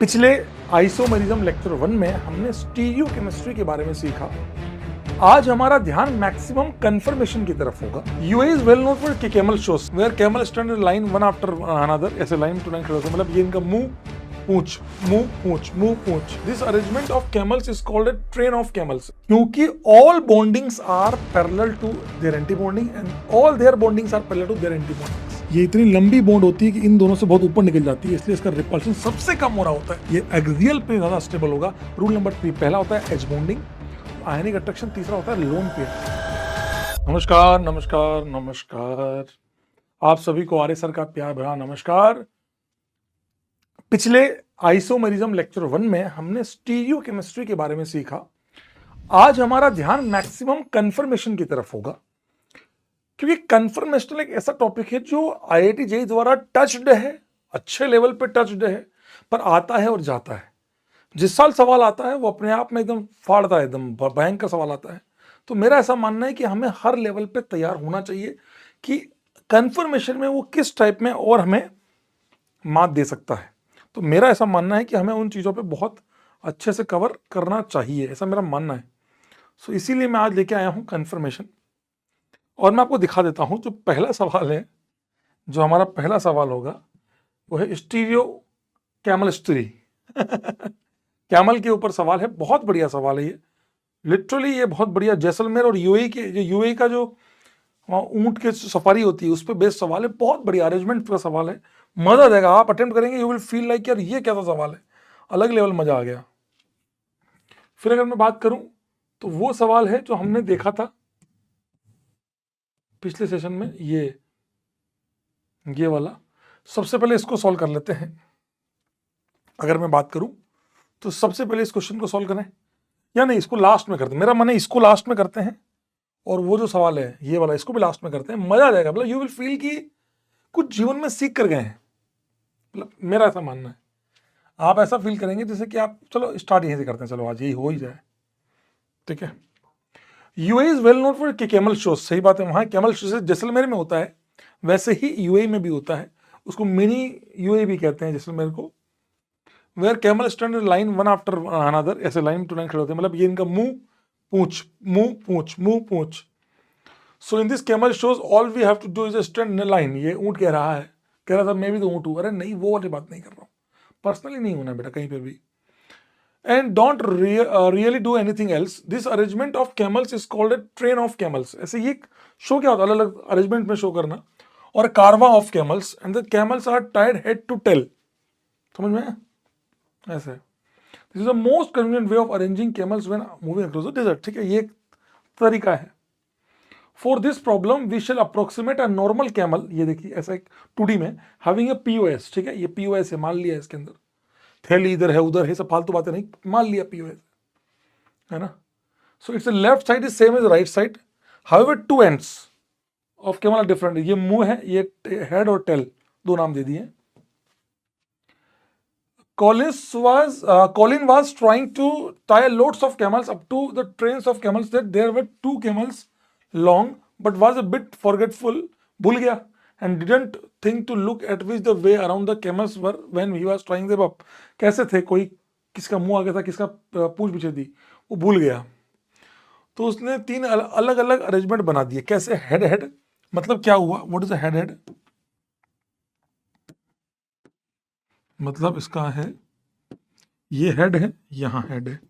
पिछले isomerism lecture 1 में हमने स्टीरियोकेमिस्ट्री के बारे में सीखा। आज हमारा ध्यान मैक्सिमम कंफर्मेशन की तरफ होगा। UA is well known for camel shows where camel stand in line one after another, ऐसे लाइन टू लाइन खड़े होते हैं। मतलब ये इनका मुंह पूंछ मुंह पूंछ मुंह पूंछ। This arrangement of camels is called a train of camels, क्योंकि all bondings are parallel to their anti bonding and all their bondings are parallel to their anti bondings. ये इतनी लंबी बॉन्ड होती है कि इन दोनों से बहुत ऊपर निकल जाती है, इसलिए इसका रिपल्शन सबसे कम हो रहा होता है। ये एक्सियल पे ज्यादा स्टेबल होगा। रूल नंबर 3 पहला होता है एज बॉन्डिंग, आयनिक अट्रैक्शन तीसरा होता है लोन पेयर। नमस्कार नमस्कार नमस्कार, आप सभी को आर्य सर का प्यार भरा नमस्कार। पिछले आइसोमेरिज्म लेक्चर 1 में हमने स्टीरियोकेमिस्ट्री के बारे में सीखा। आज हमारा ध्यान मैक्सिमम कंफर्मेशन की तरफ होगा, क्योंकि कंफर्मेशन एक ऐसा टॉपिक है जो आईआईटी जेईई द्वारा टच्ड है, अच्छे लेवल पे टच्ड है, पर आता है और जाता है। जिस साल सवाल आता है वो अपने आप में एकदम फाड़ता है, एकदम भयंकर सवाल आता है। तो मेरा ऐसा मानना है कि हमें हर लेवल पे तैयार होना चाहिए कि कंफर्मेशन में वो किस टाइप में और हमें मात दे सकता है। तो मेरा ऐसा मानना है कि हमें उन चीज़ों पे बहुत अच्छे से कवर करना चाहिए, ऐसा मेरा मानना है। सो इसीलिए मैं आज लेके आया हूँ कंफर्मेशन, और मैं आपको दिखा देता हूँ। जो पहला सवाल है, जो हमारा पहला सवाल होगा वो है स्टीरियो कैमलिस्ट्री। कैमल के ऊपर सवाल है, बहुत बढ़िया सवाल है ये, लिटरली ये बहुत बढ़िया। जैसलमेर और यूएई के जो यूएई का जो वहाँ ऊंट की सफारी होती है उस पर बेस्ड सवाल है, बहुत बढ़िया अरेंजमेंट का सवाल है, मजा देगा। आप अटेम्प्ट करेंगे यू विल फील लाइक यार ये कैसा सवाल है, अलग लेवल मजा आ गया। फिर अगर मैं बात करूं तो वो सवाल है जो हमने देखा था पिछले सेशन में, ये वाला। सबसे पहले इसको सॉल्व कर लेते हैं। अगर मैं बात करूं तो सबसे पहले इस क्वेश्चन को सॉल्व करें, या नहीं इसको लास्ट में करते हैं। मेरा मन है इसको लास्ट में करते हैं, और वो जो सवाल है ये वाला इसको भी लास्ट में करते हैं, मजा आ जाएगा। मतलब यू विल फील कि कुछ जीवन में सीख कर गए हैं, मतलब मेरा ऐसा मानना है। आप ऐसा फील करेंगे जैसे कि आप चलो स्टार्ट यहीं से करते हैं, चलो आज यही हो ही जाए, ठीक है। UA is well known for camel shows, सही बात है। वहाँ कैमल शोज जैसलमेर में होता है, वैसे ही यूए में भी होता है। उसको मिनी यूए भी कहते हैं जैसलमेर को, where camel stand line one after another, ऐसे लाइन टू लाइन खड़े होते हैं। मतलब ये इनका मुंह पूंछ मुंह पूंछ मुंह पूंछ। So in this camel shows all we have to do is stand in line. ये ऊंट कह रहा है, कह रहा था मैं भी तो ऊंट हूँ। अरे नहीं, वो वाली बात नहीं कर रहा हूँ, पर्सनली नहीं होना बेटा कहीं पे भी। And don't really do anything else. This arrangement of camels is called a train of camels. ऐसे ये शो क्या होता है, अलग अलग अरेंजमेंट में शो करना। और caravan of camels and the camels are tied head to tail, समझ में ऐसे। This is the most convenient way of arranging camels when moving across the desert, ठीक है। ये एक तरीका है। For this problem we shall approximate a normal camel, ये देखिए ऐसा एक 2D में, हैविंग ए पीओएस, ठीक है। ये पीओएस है, मान लिया इसके अंदर थैली इधर है उधर है, सब फालतू बातें नहीं, मान लिया पीओएस है ना। So its left side is same as right side, however two ends of camel are different. ये मुंह है, ये हेड और टेल, दो नाम दे दिए। Colin was trying to tie loads of camels up to the trains of camels that there were 2 camels long, but was a bit forgetful, भूल गया, and didn't think to look at which the way around the camels were when he was tying them up. कैसे थे, कोई किसका मुंह आगे था किसका पूंछ पीछे थी, वो भूल गया। तो उसने 3 अलग अलग अरेंजमेंट बना दिए। कैसे, हेड हेड, मतलब क्या हुआ, what is a head head, मतलब इसका है ये हेड है, यहाँ हेड है,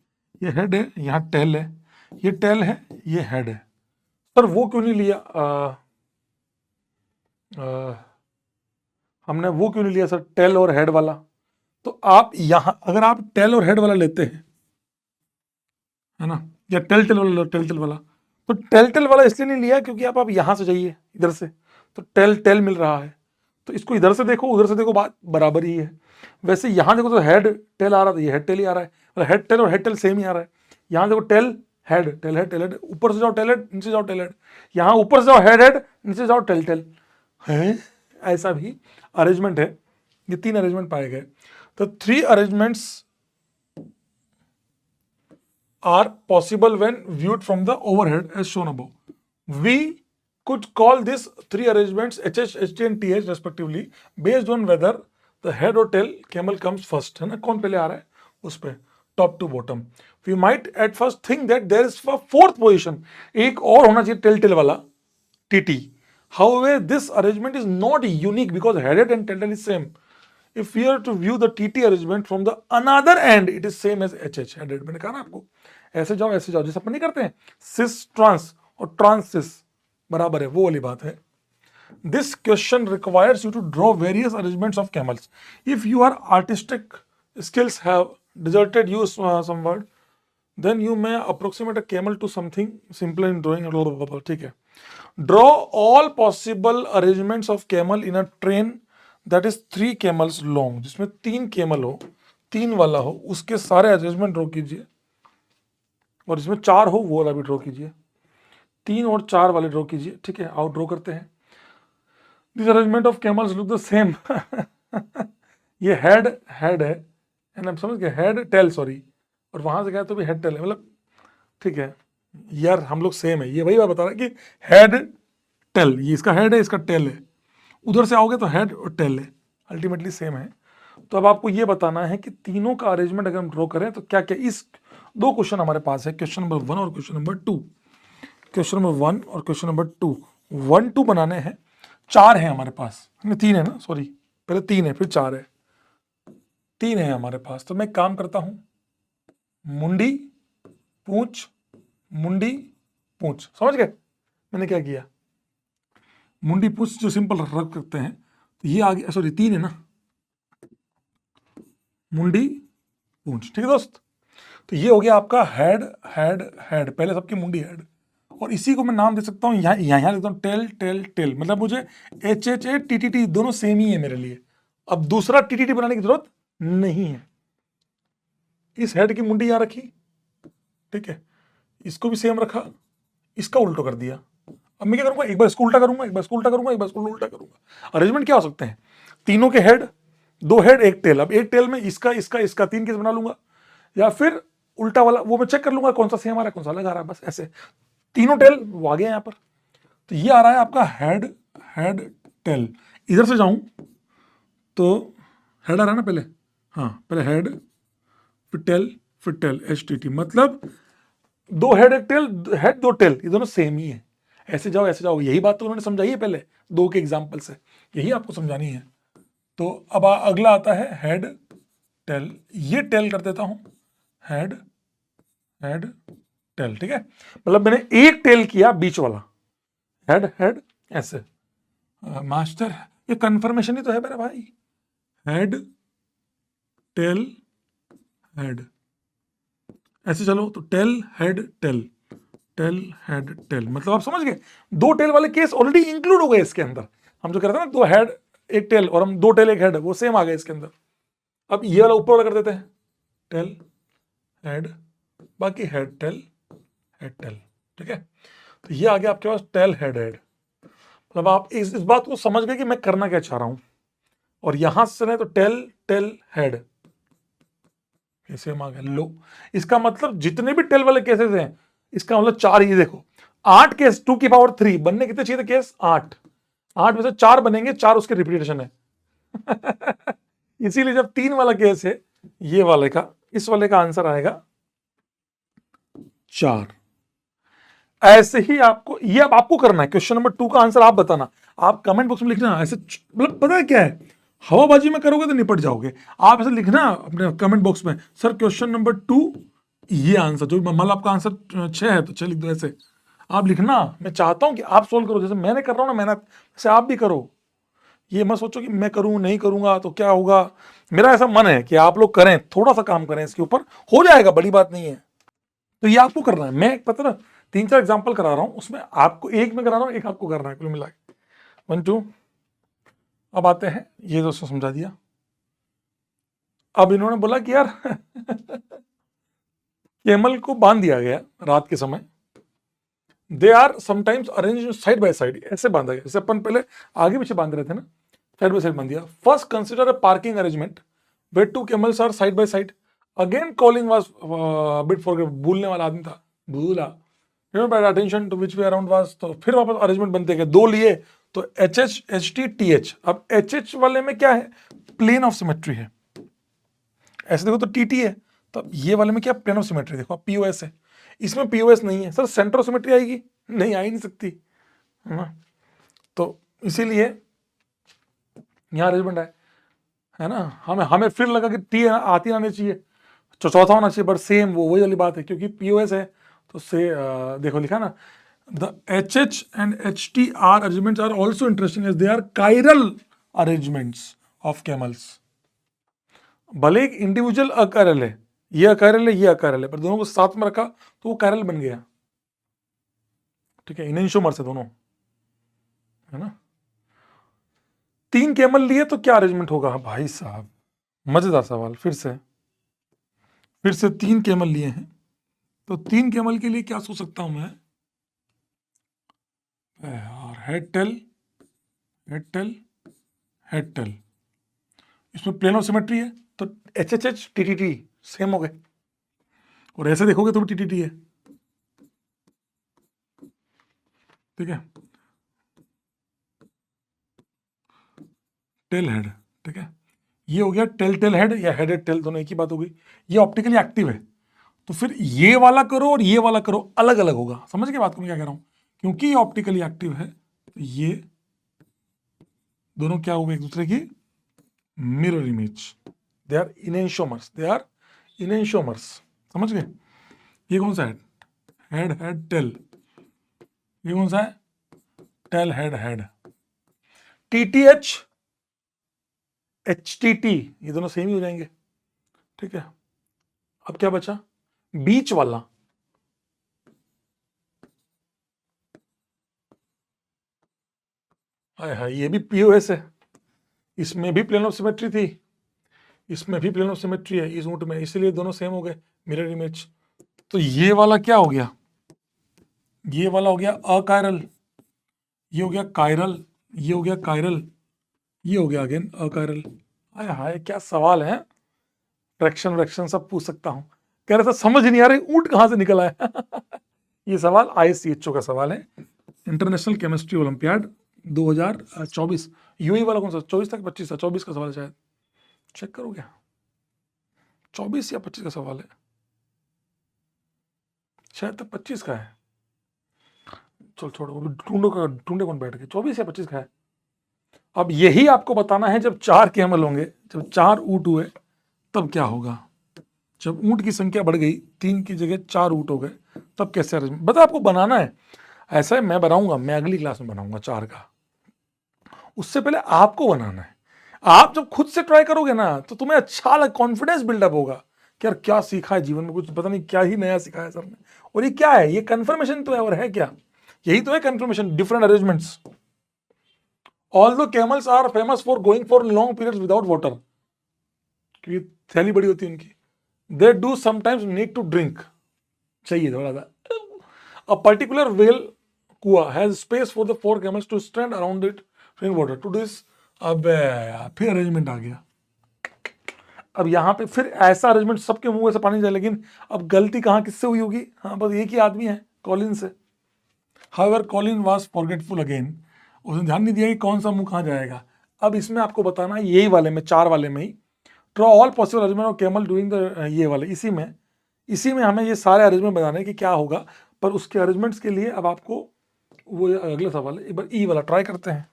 ये हेड है, यहाँ टेल है, ये टेल है, ये हेड है। पर वो क्यों नहीं लिया, हमने वो क्यों नहीं लिया सर, टेल और हेड वाला। तो आप यहाँ अगर आप टेल और हेड वाला लेते हैं, है ना, या टेल टेल वाला, टेल टेल वाला, तो टेल टेल वाला इसलिए नहीं लिया क्योंकि आप यहाँ से जाइए इधर से, तो टेल टेल मिल रहा है। तो इसको इधर से देखो उधर से देखो, बात बराबर ही है। वैसे यहाँ देखो तो हेड टेल आ रहा था, ये हेड टेल ही आ रहा है, मतलब हेड टेल और हेड टेल सेम ही आ रहा है। यहाँ देखो tail head tail head tail head, ऊपर से जाओ टेल हेड, नीचे जाओ टेल हेड, यहाँ ऊपर से जाओ हेड हेड, नीचे जाओ टेल टेल है। ऐसा भी अरेंजमेंट है। ये 3 अरेंजमेंट पाए गए। तो 3 arrangements are possible when viewed from the overhead as shown above. We could call this 3 arrangements HH, HT and TH respectively based on whether the head और टेल कैमल कम्स फर्स्ट, है ना, कौन पहले आ रहा है उस पर, top to bottom. We might at first think that there is fourth position, एक और होना चाहिए टेल टेल वाला, TT. However, this arrangement is not unique because headed and tail is same. If we are to view the TT arrangement from the another end, it is same as HH headed। मैंने कहा ना आपको, ऐसे जाओ जैसे अपन नहीं करते हैं सिस ट्रांस और ट्रांस सिस, बराबर है, वो वाली बात है। This question requires you to draw various arrangements of camels. If your artistic skills have deserted you somewhat, then you may approximate a camel to something simple in drawing, ठीक है। Draw all possible arrangements of camel in a train that is 3 camels long, जिसमें 3 camel हो, 3 वाला हो, उसके सारे arrangement draw कीजिए, और इसमें 4 हो वो वाला भी ड्रॉ कीजिए, 3 और 4 वाले ड्रॉ कीजिए, ठीक है। आउट ड्रॉ करते हैं। This arrangement of camels look the same. ये हेड है, एंड समझ गए, हेड टेल सॉरी, और वहां से गया तो भी हेड टेल है, मतलब ठीक है यार, हम लोग सेम है। ये वही बात बता रहा है कि हेड टेल, ये इसका हेड है, इसका टेल है, उधर से आओगे तो हेड और टेल है, अल्टीमेटली सेम है। तो अब आपको ये बताना है कि तीनों का अरेंजमेंट अगर हम ड्रॉ करें तो क्या क्या, इस 2 क्वेश्चन हमारे पास है, क्वेश्चन नंबर 1 और क्वेश्चन नंबर 2। क्वेश्चन नंबर 1 और क्वेश्चन नंबर 2, 1 2 बनाने हैं, 4 है हमारे पास, 3 है ना, सॉरी पहले 3 है फिर 4 है, 3 है हमारे पास। तो मैं काम करता हूं, मुंडी पूंछ मुंडी पूंछ, समझ गए मैंने क्या किया, मुंडी पूंछ जो सिंपल रख सकते हैं, तो ये आ गया, सॉरी 3 है ना, मुंडी पूंछ, ठीक है दोस्त। तो ये हो गया आपका हेड हेड हेड, पहले सबकी मुंडी हेड, और इसी को मैं नाम दे सकता हूँ, यहाँ लिखता हूँ टेल टेल टेल, मतलब मुझे HH TTT दोनों सेम ही है मेरे लिए। अब दूसरा TTT बनाने की जरूरत नहीं है। इस हेड की मुंडी यहाँ रखी, ठीक है, इसको भी सेम रखा, इसका उल्टो कर दिया। अब मैं क्या करूंगा, एक बार इसको उल्टा करूंगा, एक बार इसको उल्टा करूंगा, एक बार इसको उल्टा करूंगा। अरेंजमेंट क्या हो सकते हैं, तीनों के हेड, 2 हेड 1 टेल। अब एक टेल में इसका इसका इसका 3 केस बना लूंगा, या फिर उल्टा वाला, वो मैं चेक कर लूंगा कौन सा सेम आ रहा है कौन सा अलग आ रहा है, बस ऐसे तीनों टेल वो आ गए यहाँ पर। तो ये आ रहा है आपका हेड हेड टेल। इधर से जाऊं तो हेड आ रहा है ना पहले, हाँ पहले हेड फिर टेल HTT, मतलब 2 हेड 1 टेल, हेड 2 टेल, ये दोनों सेम ही है। ऐसे जाओ, यही बात तो उन्होंने समझाई है पहले 2 के एग्जाम्पल से, यही आपको समझानी है। तो अब अगला आता है हेड टेल, ये टेल कर देता हूं, हेड हेड टेल, ठीक है। मतलब मैंने एक टेल किया बीच वाला, हेड हेड ऐसे। मास्टर ये कंफर्मेशन ही तो है मेरा भाई, हेड टेल हेड, ऐसे चलो तो tail head tail, tail head tail, मतलब आप समझ गए 2 टेल वाले केस ऑलरेडी इंक्लूड हो गए इसके अंदर। हम जो कह रहे थे ना 2 हेड 1 टेल, और हम 2 टेल 1 हेड, वो सेम आ गए इसके अंदर। अब ये वाला ऊपर वाला कर देते हैं, टेल हेड, बाकी हेड टेल, ठीक है। तो ये आ गया आपके पास टेल हेड हेड। मतलब आप इस बात को समझ गए कि मैं करना क्या चाह रहा हूं। और यहां से चले तो टेल टेल हेड, सेम आ गया। लो, इसका मतलब जितने भी टेल वाले केसेस हैं, इसका मतलब 4 ही, देखो 8 केस 2 की पावर 3 बनने कितने चाहिए थे केस, 8 में से 4 बनेंगे, 4 उसके रिपीटेशन है। इसीलिए जब 3 वाला केस है, ये वाले का, इस वाले का आंसर आएगा 4। ऐसे ही आपको, ये अब आपको करना है, क्वेश्चन नंबर 2 का आंसर आप बताना, आप कमेंट बॉक्स में लिखना। ऐसे मतलब पता है क्या है, हवाबाजी में करोगे तो निपट जाओगे। आप ऐसे लिखना अपने कमेंट बॉक्स में, सर क्वेश्चन नंबर 2 ये आंसर, जो मतलब आपका आंसर 6 है तो 6 लिख दो, ऐसे आप लिखना। मैं चाहता हूं कि आप सोल्व करो, जैसे मैंने कर रहा हूं ना मेहनत, वैसे आप भी करो। ये मत सोचो कि मैं करूं नहीं करूंगा तो क्या होगा। मेरा ऐसा मन है कि आप लोग करें, थोड़ा सा काम करें इसके ऊपर, हो जाएगा, बड़ी बात नहीं है। तो ये आपको करना है। मैं पता ना 3-4 एग्जाम्पल करा रहा हूं, उसमें आपको एक में करा रहा हूं, एक आपको करना है, कुल मिला के 1 2। अब आते हैं, ये दोस्तों समझा दिया। अब इन्होंने बोला कि यार कैमल को बांध दिया गया रात के समय, they are sometimes arrange side by side, ऐसे बांधा गया, जैसे अपन पहले आगे पीछे बांध रहे थे ना, साइड बाय साइड बांध दिया। First consider a parking arrangement where 2 camels are side by side. Again calling was bit for, भूलने वाला आदमी था, भूला। Attention to which way around was, तो फिर वापस अरेंजमेंट बनते गए, 2 लिए तो HH HT TH। अब HH वाले में क्या है, प्लेन ऑफ सिमेट्री है। ऐसे देखो तो टीटी है, तो ये वाले में क्या प्लेन ऑफ सिमेट्री, देखो पीओएस है, इसमें पीओएस नहीं है। सर सेंटर ऑफ सिमेट्री आएगी, नहीं आ ही नहीं सकती, है ना। तो इसीलिए यहाँ अरेंजमेंट है ना। हमें हमें फिर लगा कि टी आती आनी चाहिए, तो चौथा होना चाहिए, बट सेम वो वही वाली बात है, क्योंकि पीओएस है तो से देखो लिखा ना, the H H and H T R arrangements are also interesting as they are chiral arrangements of camels. भले एक इंडिविजुअल अकायरल है, ये अकायरल है, ये अकायरल है, पर दोनों को साथ में रखा तो वो कायरल बन गया, ठीक है। इनेंशियोमर्स है दोनों, है ना। 3 कैमल लिए तो क्या अरेंजमेंट होगा भाई साहब, मजेदार सवाल। फिर से 3 कैमल लिए हैं, तो 3 कैमल के लिए क्या सोच सकता हूं मैं, और head tail head tail head tail, इसमें प्लेन ऑफ सिमेट्री है, तो H H H T T T same हो गए, और ऐसे देखोगे तो भी टी टी टी है, ठीक है। टेल हेड, ठीक है, ये हो गया टेल टेल हेड या हेड हेड टेल, दोनों एक ही बात हो गई। ये ऑप्टिकली एक्टिव है, तो फिर ये वाला करो और ये वाला करो, अलग अलग होगा। समझ के बात को मैं क्या कह रहा हूं, क्योंकि ये ऑप्टिकली एक्टिव है, तो ये दोनों क्या हो गए एक दूसरे की mirror image, they are enantiomers, they are enantiomers. समझ गए। ये कौन सा है, हेड हेड टेल, ये कौन सा है, tell head head. TTH HTT, ये दोनों सेम ही हो जाएंगे, ठीक है। अब क्या बचा, बीच वाला, हाय हाय, ये भी पीओएस है, इसमें भी प्लेन ऑफ सिमेट्री थी, इसमें भी प्लेन ऑफ सिमेट्री है इस ऊंट में, इसलिए दोनों सेम हो गए, मिरर इमेज। तो ये वाला क्या हो गया, ये वाला हो गया अकायरल, ये हो गया कायरल, ये हो गया कायरल, ये हो गया अगेन अकायरल। हाय हाय क्या सवाल है, फ्रैक्शन व्रैक्शन सब पूछ सकता हूं। कह रहे थे समझ नहीं आ रही ऊंट कहां से निकला है ये सवाल ISCHO का सवाल है, इंटरनेशनल केमिस्ट्री ओलंपियाड 2024। यूई वाला कौन सा, 24 तक 25 था, 24 का सवाल है शायद, चेक करो क्या, 24 या 25 का सवाल है, शायद तक 25 का है। चल छोड़ो, ढूंढे कौन बैठ के, 24 या 25 का है। अब यही आपको बताना है, जब 4 कैमल होंगे, जब 4 ऊंट हुए तब क्या होगा, जब ऊंट की संख्या बढ़ गई, 3 की जगह 4 ऊंट हो गए, तब कैसे अरेंजमेंट, बता आपको बनाना है। ऐसा है, मैं बनाऊंगा, मैं अगली क्लास में बनाऊंगा 4 का, उससे पहले आपको बनाना है। आप जब खुद से ट्राई करोगे ना, तो तुम्हें अच्छा लग, कॉन्फिडेंस बिल्डअप होगा कि यार क्या सीखा है जीवन में, कुछ पता नहीं क्या ही नया सीखा है सर ने, और ये क्या है, ये कंफर्मेशन तो है, और है क्या, यही तो है conformation, different arrangements. Although camels are famous for going for long periods without water, क्योंकि थैली बड़ी होती है उनकी, they do sometimes need to drink, चाहिए थोड़ा सा। A particular whale कुआ has space for the 4 camels to stand around it drink water to this। अबे यार फिर अरेंजमेंट आ गया। अब यहाँ पे फिर ऐसा अरेंजमेंट, सबके मुंह से पानी जाए, लेकिन अब गलती कहाँ किससे हुई होगी, हाँ बस एक ही आदमी है, कॉलिन से। However, Colin was forgetful again, उसने ध्यान नहीं दिया कि कौन सा मुंह कहाँ जाएगा। अब इसमें आपको बताना है, यही वाले में 4 वाले में ही, draw all possible arrangement of camel doing the, ये वाले, इसी में हमें ये सारे अरेंजमेंट बताने हैं कि क्या होगा। पर उसके अरेंजमेंट्स के लिए अब आपको वो अगला सवाल है, एक बार ई वाला ट्राई करते हैं।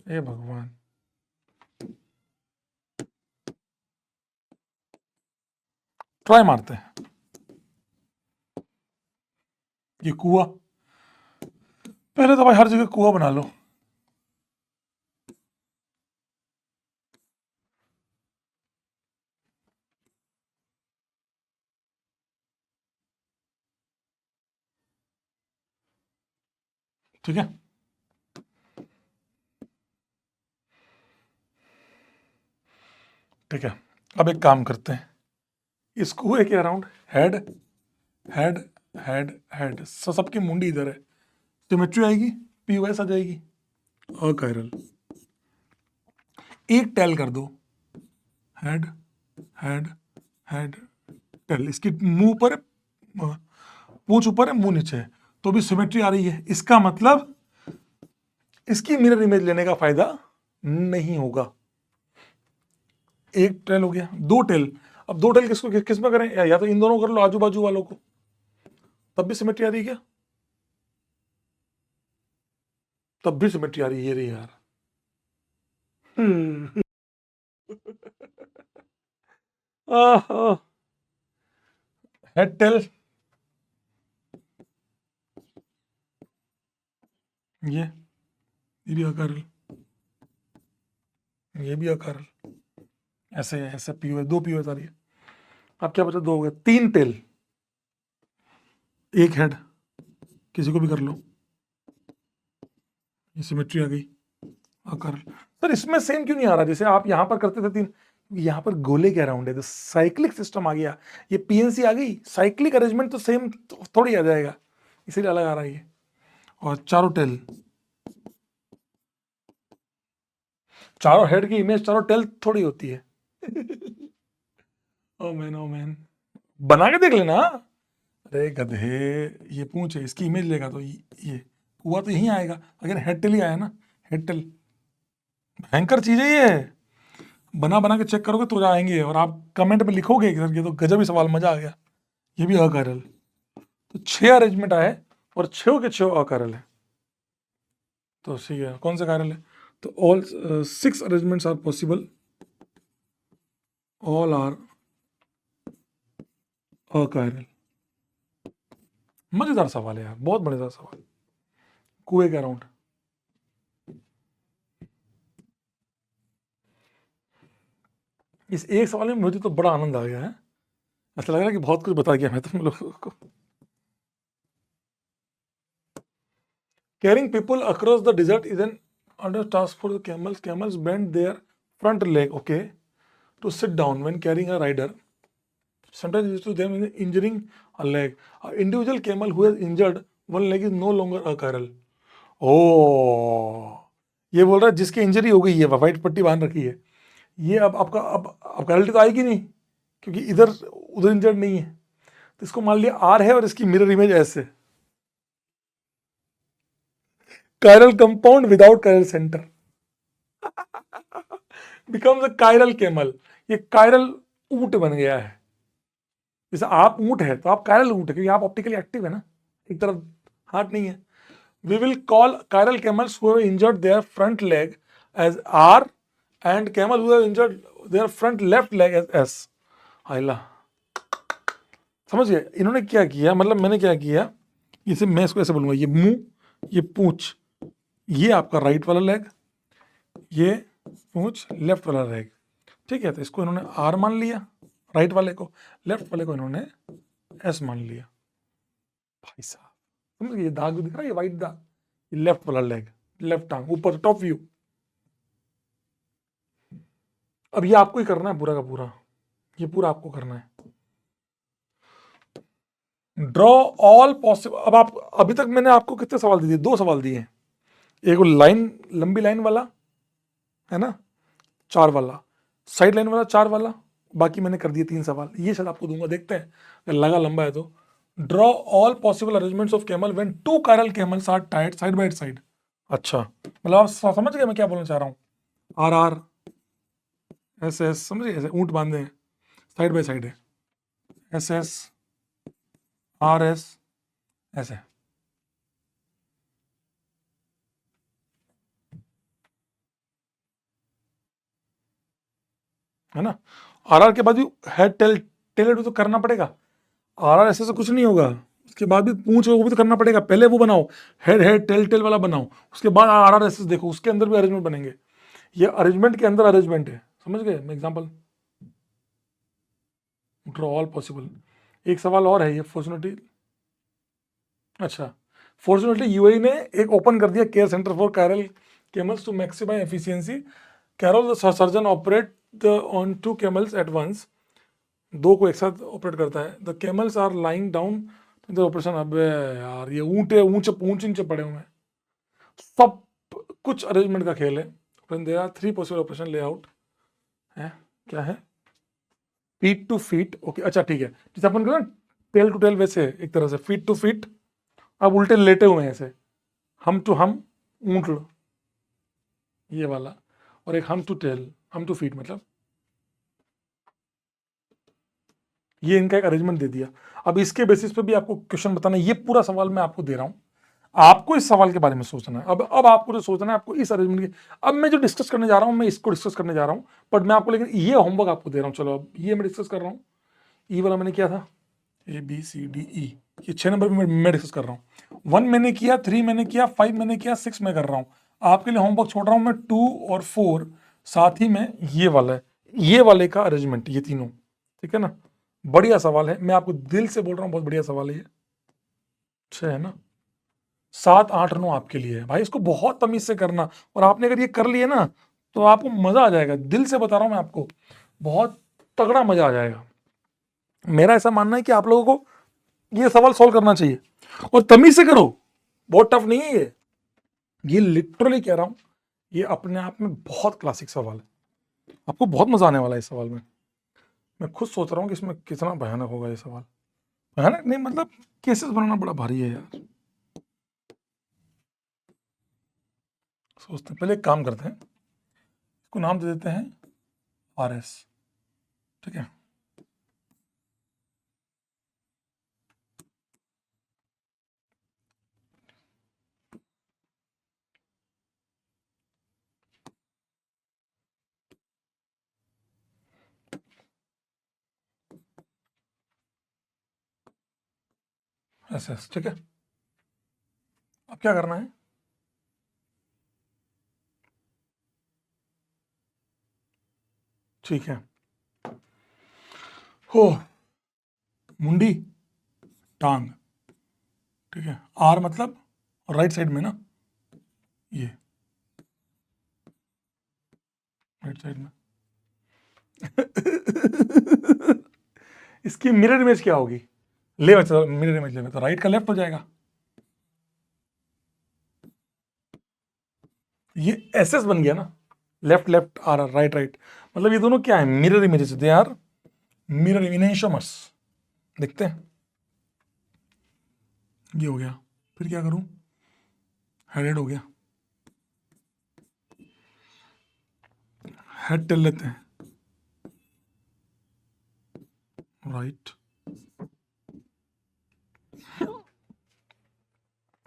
ए भगवान, ट्राई मारते हैं। ये कुआ, पहले तो भाई हर जगह कुआ बना लो, ठीक है। ठीक है, अब एक काम करते हैं, इस कुएं के around head head head head, सबकी मुंडी इधर है, सिमेट्री आएगी, पीओएस आ जाएगी, अकायरल। एक टेल कर दो, हेड हेड हेड टेल, इसकी मुंह पर, पूंछ ऊपर है, मुंह नीचे है, तो भी सिमेट्री आ रही है। इसका मतलब इसकी मिरर इमेज लेने का फायदा नहीं होगा, एक टेल हो गया, दो टेल। अब दो टेल किसको किस में करें, या तो इन दोनों कर लो आजू बाजू वालों को, तब भी सिमेट्री आ रही है क्या? तब भी सिमेट्री आ रही है, ये रही यार। हेड टेल, ये भी अकारल, ये भी अकारल, ऐसे ऐसे पीओ, दो पीओ आ रही है। अब क्या बचा, दो हो गए, तीन टेल, एक हेड, किसी को भी कर लो, ये सिमेट्री आ गई, अकारल। सर इसमें सेम क्यों नहीं आ रहा, जैसे आप यहां पर करते थे तीन, यहां पर गोले के अराउंड है, तो साइक्लिक सिस्टम आ गया, ये पीएनसी आ गई, साइक्लिक अरेंजमेंट तो सेम थोड़ी आ जाएगा, इसीलिए अलग आ रहा है ये। और चारों टेल, चारों हेड की इमेज चारों टेल थोड़ी होती है। ओ मैन, ओ मैन, बना के देख लेना। अरे गधे, ये पूंछ है, इसकी इमेज लेगा तो ये हुआ तो यहीं आएगा, अगर हेड टेल ही आया ना, हेड टेल भयंकर चीज है ये, बना बना के चेक करोगे तो आएंगे, और आप कमेंट में लिखोगे कि सर ये तो गजब ही सवाल, मजा आ गया। ये भी अकारल, तो 6 अरेंजमेंट आए और 6 के 6 अकारल है। तो ठीक है, कौन सा कारल है, तो all 6 arrangements are possible, all are achiral. मजेदार सवाल है यार, बहुत मजेदार सवाल, कुएं के अराउंड। इस एक सवाल में मुझे तो बड़ा आनंद आ गया है, ऐसा लग रहा है कि बहुत कुछ बता गया मैं तुम लोगों को। Carrying people across the desert is an under task for the camels. Camels bend their front leg, okay, to sit down when carrying a rider. Sometimes it is to them injuring a leg. An individual camel who has injured one leg is no longer a chiral. ओ, ये बोल रहा है जिसकी injury हो गई है, white पट्टी बांध रखी है, ये अब आपका अब कैरलिटी तो आएगी नहीं, क्योंकि इधर उधर इंजर्ड नहीं है, तो इसको मान लिया आर है और इसकी मिरर इमेज ऐसे, chiral compound without chiral center becomes a chiral camel. ये कायरल ऊंट बन गया है, जैसे आप ऊंट है तो आप कायरल ऊंट है, क्योंकि आप ऑप्टिकली एक्टिव है ना, एक तरफ हार्ट नहीं है। We will call chiral camels who have injured their front leg as R, and camel who have injured their front left leg as S. हाइला, समझ गए इन्होंने क्या किया, मतलब मैंने क्या किया, इसे मैं इसको ऐसे बोलूंगा, ये मुंह, ये पूंछ, ये आपका राइट वाला लेग, ये पूंछ लेफ्ट वाला लेग, ठीक है, तो इसको इन्होंने आर मान लिया राइट वाले को, लेफ्ट वाले को इन्होंने एस मान लिया। भाई साहब समझ गए, ये दाग भी दिख रहा है, ये वाइट दाग, ये लेफ्ट वाला लेग, लेफ्ट टांग ऊपर टॉप व्यू। अब ये आपको ही करना है पूरा का पूरा, ये पूरा आपको करना है। ड्रॉ ऑल पॉसिबल, अब आप अभी तक मैंने आपको कितने सवाल दिए, दो सवाल दिए, एक वो लाइन, लंबी लाइन वाला है ना, 4 वाला, साइड लाइन वाला 4 वाला, बाकी मैंने कर दिए 3 सवाल, ये शायद आपको दूंगा, देखते हैं अगर लगा लंबा है तो। Draw all possible arrangements of camel when 2 chiral camels are tied side by side. अच्छा, मतलब आप समझ गए मैं क्या बोलना चाह रहा हूँ, आर आर एस एस, समझ गए, ऐसे ऊंट बांधे हैं, साइड बाय साइड है, एस एस आर एस, ऐसे। है ना, आर आर के बाद भी हेड टेल, टेल तो करना पड़ेगा, आर आर ऐसे से कुछ नहीं होगा, उसके बाद भी पूंछ वो भी तो करना पड़ेगा, पहले वो बनाओ, हेड हेड टेल टेल वाला बनाओ, उसके बाद आर आर एस देखो, उसके अंदर भी अरेंजमेंट बनेंगे, ये अरेंजमेंट के अंदर अरेंजमेंट है, समझ गए। मैं एग्जांपल, ड्रॉ ऑल पॉसिबल, एक सवाल और है ये, फॉर्चुनेटली, अच्छा, फॉर्चुनेटली यूएई ने एक ओपन कर दिया care centre for chiral camels to maximise efficiency. Carol the surgeon operate on 2 camels at once, दो को एक साथ ऑपरेट करता है। The camels are lying down the operation. अबे यार, ये ऊँटे ऊंचे ऊंचे नीचे पड़े हुए हैं, सब कुछ अरेंजमेंट का खेल है। There are 3 possible operation layout है, क्या है, फीट टू फीट, ओके, अच्छा ठीक है, जैसे अपन करें टेल टू टेल, वैसे एक तरह से फीट टू फीट, अब उल्टे लेटे हुए हैं ऐसे, हम टू हम ऊंट, ये वाला, और एक हम टू टेल, हम टू फीट मतलब ये इनका एक अरेंजमेंट दे दिया। अब इसके बेसिस पे भी आपको क्वेश्चन बताना है। ये पूरा सवाल मैं आपको दे रहा हूं, आपको इस सवाल के बारे में सोचना है। अब आपको जो सोचना है, आपको इस अरेंजमेंट की, अब मैं जो डिस्कस करने जा रहा हूं, मैं इसको डिस्कस करने जा रहा हूं, बट मैं आपको लेकिन ये होमवर्क आपको दे रहा हूं। चलो अब ये मैं डिस्कस कर रहा हूं, ई वाला मैंने किया था, ABCDE, ये 6 नंबर पे मैं डिस्कस कर रहा हूँ। 1 मैंने किया, 3 मैंने किया, 5 मैंने किया, 6 मैं कर रहा हूँ। आपके लिए होमवर्क छोड़ रहा हूँ मैं 2 और 4, साथ ही में ये वाला है, ये वाले का अरेंजमेंट, ये तीनों, ठीक है ना। बढ़िया सवाल है, मैं आपको दिल से बोल रहा हूँ, बहुत बढ़िया सवाल है ये। 6 है ना, 7, 8, 9 आपके लिए है भाई। इसको बहुत तमीज से करना, और आपने अगर ये कर लिए ना तो आपको मजा आ जाएगा। दिल से बता रहा हूँ मैं आपको, बहुत तगड़ा मजा आ जाएगा। मेरा ऐसा मानना है कि आप लोगों को ये सवाल सॉल्व करना चाहिए, और तमीज से करो। बहुत टफ नहीं है ये लिटरली कह रहा हूं, ये अपने आप में बहुत क्लासिक सवाल है। आपको बहुत मजा आने वाला है इस सवाल में। मैं खुद सोच रहा हूं कि इसमें कितना भयानक होगा ये सवाल। भयानक नहीं, मतलब केसेस बनाना बड़ा भारी है यार। सोचते हैं, पहले एक काम करते हैं, इसको नाम दे देते हैं RS, ठीक है। SS, ठीक है। अब क्या करना है, ठीक है। हो, मुंडी, टांग, ठीक है। R मतलब राइट साइड में ना, ये राइट साइड में। इसकी मिरर इमेज क्या होगी? ले बच्चा, मिरर इमेज ले, तो राइट का लेफ्ट हो जाएगा। ये SS बन गया ना, लेफ्ट लेफ्ट आ रहा, राइट राइट, मतलब ये दोनों क्या है, mirror images, they are mirror images. देखते हैं, ये हो गया। फिर क्या करूं, हेडेड हो गया, हेड टेल लेते हैं, राइट।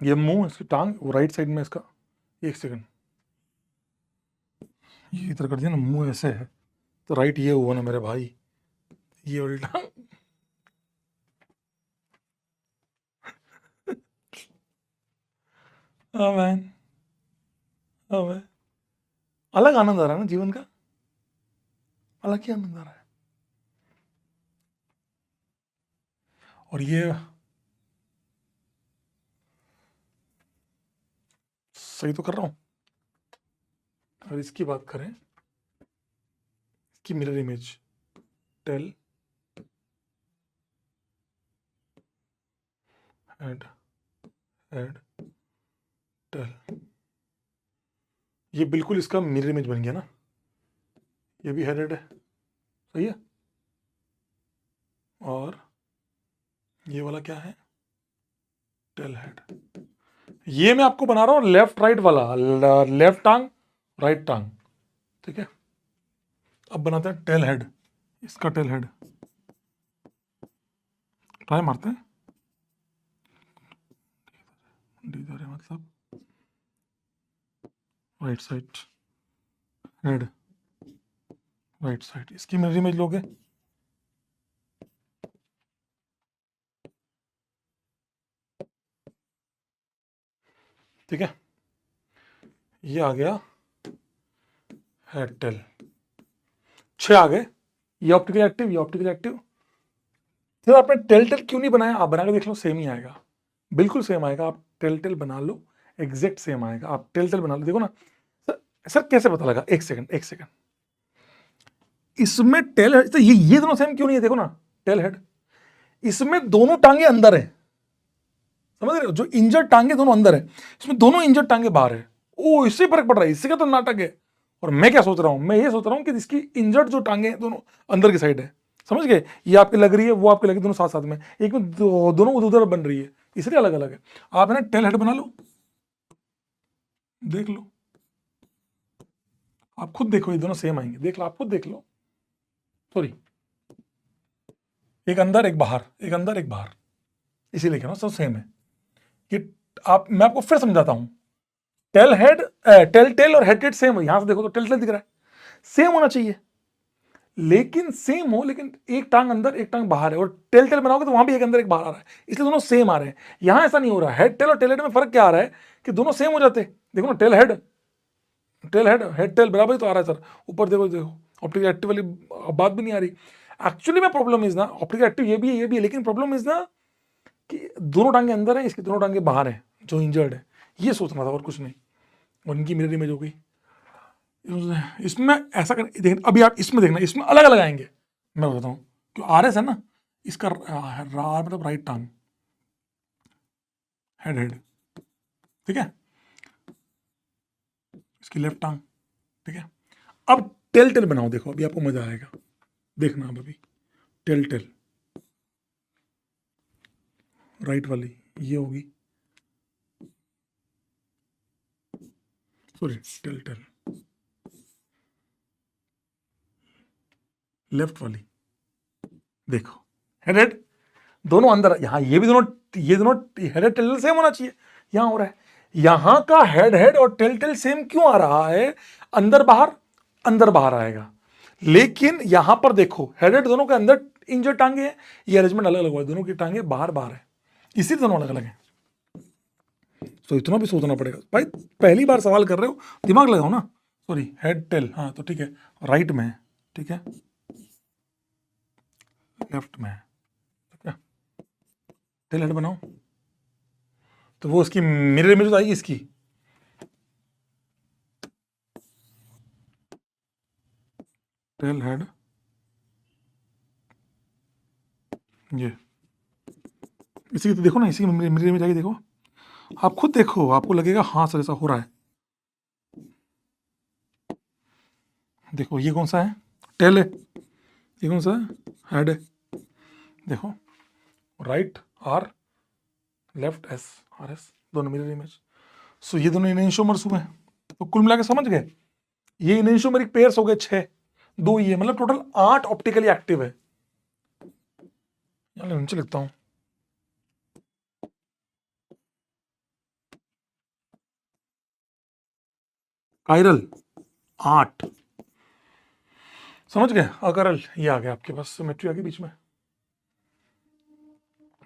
ये मुंह, इसकी टांग वो राइट साइड में इसका। एक सेकंड, ये इधर कर दिया ना, मुंह ऐसे है तो राइट ये हुआ ना मेरे भाई, ये वाली टांग। हाँ मैन, हाँ मैन, अलग आनंद आ रहा है ना जीवन का, अलग ही आनंद आ रहा है। और ये सही तो कर रहा हूं। और इसकी बात करें, इसकी mirror image, tail, head, head, tail, ये बिल्कुल इसका मिरर इमेज बन गया ना। ये भी हेडेड है, सही है। और ये वाला क्या है, टेल हेड। ये मैं आपको बना रहा हूं लेफ्ट राइट वाला, लेफ्ट टांग राइट टांग, ठीक है। अब बनाते हैं टेल हेड, इसका टेल हेड ट्राई मारते हैं। इधर है मतलब right side, head right side, इसकी मिरर इमेज लोगे, ठीक है। ये आ गया हेड टेल, 6 आ गए। ये ऑप्टिकल एक्टिव, ये ऑप्टिकल एक्टिव। फिर आपने टेल टेल क्यों नहीं बनाया, आप बना के देख लो, सेम ही आएगा, बिल्कुल सेम आएगा। आप टेल टेल बना लो, एग्जैक्ट सेम आएगा। आप टेल टेल बना लो, देखो ना। सर कैसे पता लगा, एक सेकंड एक सेकंड, इसमें टेल हेड, तो ये दोनों सेम क्यों नहीं है, देखो ना, टेल हेड, इसमें दोनों टांगे अंदर है, समझ रहे हो, जो इंजर्ड टांगे दोनों अंदर है, इसमें दोनों इंजर्ड टांगे बाहर है। ओ, इससे फर्क पड़ रहा है, इससे क्या तो नाटक है। और मैं क्या सोच रहा हूं, मैं ये सोच रहा हूं कि इसकी इंजर्ड जो टांगे हैं दोनों अंदर की साइड है, समझ गए। ये आपकी लग रही है, वो आपकी लग रही है, दोनों साथ साथ में, एक में दोनों उधर बन रही है, इसलिए अलग अलग है। आप है ना टेल हेड बना लो, देख लो, आप खुद देखो, ये दोनों सेम आएंगे, देख लो, आप खुद देख लो। सॉरी, एक अंदर एक बाहर, एक अंदर एक बाहर, इसीलिए कह रहा हूँ सब सेम है। कि आप, मैं आपको फिर समझाता हूँ, टेल हेड, टेल टेल और हेड हेड सेम है। यहां से देखो तो टेल टेल दिख रहा है, सेम होना चाहिए, लेकिन सेम हो, लेकिन एक टांग अंदर एक टांग बाहर है, और टेल टेल बनाओगे तो वहां भी एक अंदर एक बाहर आ रहा है, इसलिए दोनों सेम आ रहे हैं। यहां ऐसा नहीं हो रहा। हेड टेल और टेल हेड में फर्क क्या आ रहा है कि दोनों सेम हो जाते। देखो ना, टेल हेड हेड टेल बराबर ही तो आ रहा है सर। ऊपर देखो देखो ऑप्टिकल एक्टिव वाली बात भी नहीं आ रही। एक्चुअली में प्रॉब्लम इज ना, ऑप्टिकल एक्टिव ये भी है ये भी है, लेकिन प्रॉब्लम इज ना कि दोनों टांगे अंदर है, इसकी दोनों टांगे बाहर है, जो इंजर्ड है। ये सोचना था और कुछ नहीं। और इनकी मिरर इमेज हो गई। इसमें ऐसा कर देख, अभी आप इसमें देखना, इसमें अलग अलग आएंगे। मैं बताता हूँ, क्यों आर एस है ना, इसका मतलब राइट टांग, हेड हेड, ठीक है, इसकी लेफ्ट टांग, ठीक है। अब टेल टेल बनाओ, देखो अभी आपको मजा आएगा, देखना अब अभी टेल टेल, राइट वाली ये होगी, सॉरी टेल टेल, लेफ्ट वाली देखो, हेड हेड दोनों अंदर। यहां ये भी दोनों, ये दोनों हेड हेड टेल सेम होना चाहिए, यहां हो रहा है। यहां का हेड हेड और टेल टेल सेम क्यों आ रहा है? अंदर बाहर आएगा, लेकिन यहां पर देखो हेड हेड दोनों के अंदर इंजर टांगे हैं, ये अरेंजमेंट अलग अलग हुआ है, दोनों की टांगे बाहर बाहर है, इसी दोनों अलग अलग है। तो इतना भी सोचना पड़ेगा भाई, पहली बार सवाल कर रहे हो, दिमाग लगाओ ना। सॉरी हेड टेल, हाँ तो ठीक है, राइट में है, ठीक है, लेफ्ट में है, ठीक है। टेल हेड बनाओ तो वो उसकी मिरर इमेज आएगी इसकी, टेल हेड, ये इसी की तो देखो ना, इसी की मिरर इमेज आएगी, देखो आप खुद देखो, आपको लगेगा हाँ सर ऐसा हो रहा है। देखो ये कौन सा है, टेल है, ये कौन सा है, हेड है। देखो right R, left S, R S, दोनों मिरर इमेज। सो ये दोनों इनइंशोमर्स हुए। तो कुल मिला के समझ गए, ये इनइंशोमरिक पेयर्स हो गए 6, 2 ये, मतलब टोटल 8 ऑप्टिकली एक्टिव है। नीचे लिखता हूं, कायरल 8, समझ गए। अकरल ये आ गया आपके पास, सिमेट्री आ गई बीच में,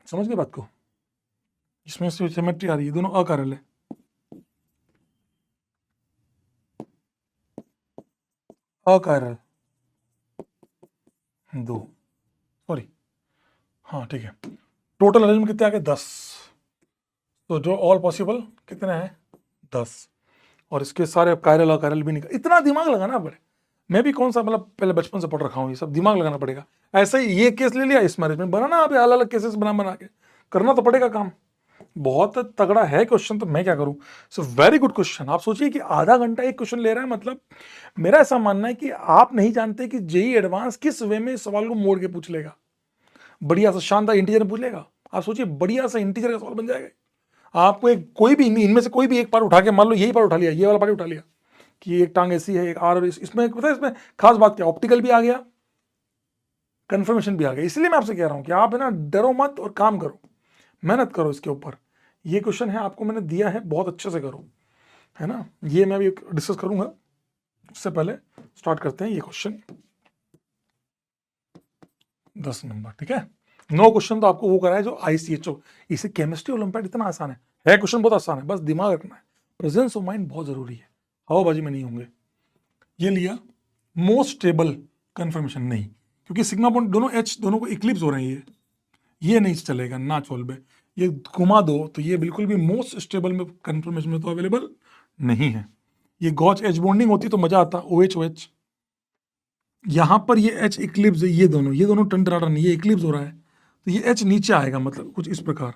समझ गए बात को। इसमें से सिमेट्री आ रही है, दोनों अकरल है। अकरल 2, सॉरी, हाँ ठीक है। टोटल अरेंजमेंट कितने आ गए, 10। तो जो ऑल पॉसिबल कितने हैं, 10। और इसके सारे अब कायरल और कायरल भी निकल, इतना दिमाग लगाना पड़े। मैं भी कौन सा, मतलब पहले बचपन से पढ़ रखा हूँ, ये सब दिमाग लगाना पड़ेगा। ऐसे ही ये केस ले लिया, इस मैरिज में बनाना, आप अलग अलग केसेस बना बना के करना तो पड़ेगा काम। बहुत तगड़ा है क्वेश्चन, तो मैं क्या करूं। So very good question. आप सोचिए कि आधा घंटा एक क्वेश्चन ले रहा है, मतलब मेरा ऐसा मानना है कि आप नहीं जानते कि जेई एडवांस किस वे में इस सवाल को मोड़ के पूछ लेगा। बढ़िया सा शानदार इंटीजर में पूछ लेगा। आप सोचिए बढ़िया सा इंटीजर का सवाल बन जाएगा। आपको एक कोई भी इनमें से कोई भी एक पार्ट उठा के, मान लो यही पार्ट उठा लिया, ये वाला पार्ट उठा लिया कि एक टांग ऐसी है, एक आर, इसमें पता है इसमें खास बात क्या, ऑप्टिकल भी आ गया, कंफर्मेशन भी आ गया। इसलिए मैं आपसे कह रहा हूं कि आप है ना, डरो मत और काम करो, मेहनत करो इसके ऊपर। ये क्वेश्चन है आपको मैंने दिया है, बहुत अच्छे से करो, है ना। ये मैं अभी डिस्कस करूंगा, उससे पहले स्टार्ट करते हैं ये क्वेश्चन 10 नंबर, ठीक है। 9 क्वेश्चन तो आपको वो करा है जो ICHO। इसे केमिस्ट्री ओलंपियाड इतना आसान है क्वेश्चन बहुत आसान है, बस दिमाग रखना है, प्रेजेंस ऑफ माइंड बहुत जरूरी है, हवाबाजी में नहीं होंगे। ये लिया मोस्ट स्टेबल कंफर्मेशन, नहीं, क्योंकि सिग्मा बॉन्ड दोनों H दोनों को इक्लिप्स हो रहे हैं, ये नहीं चलेगा ना चोल पे। ये घुमा दो तो ये बिल्कुल भी मोस्ट स्टेबल में कंफर्मेशन में तो अवेलेबल नहीं है। ये गॉच H बॉन्डिंग होती तो मजा आता, OH OH। यहां पर ये H इक्लिप्स है, ये दोनों टंडराटन, ये इक्लिप्स हो रहा है, तो ये H नीचे आएगा, मतलब कुछ इस प्रकार।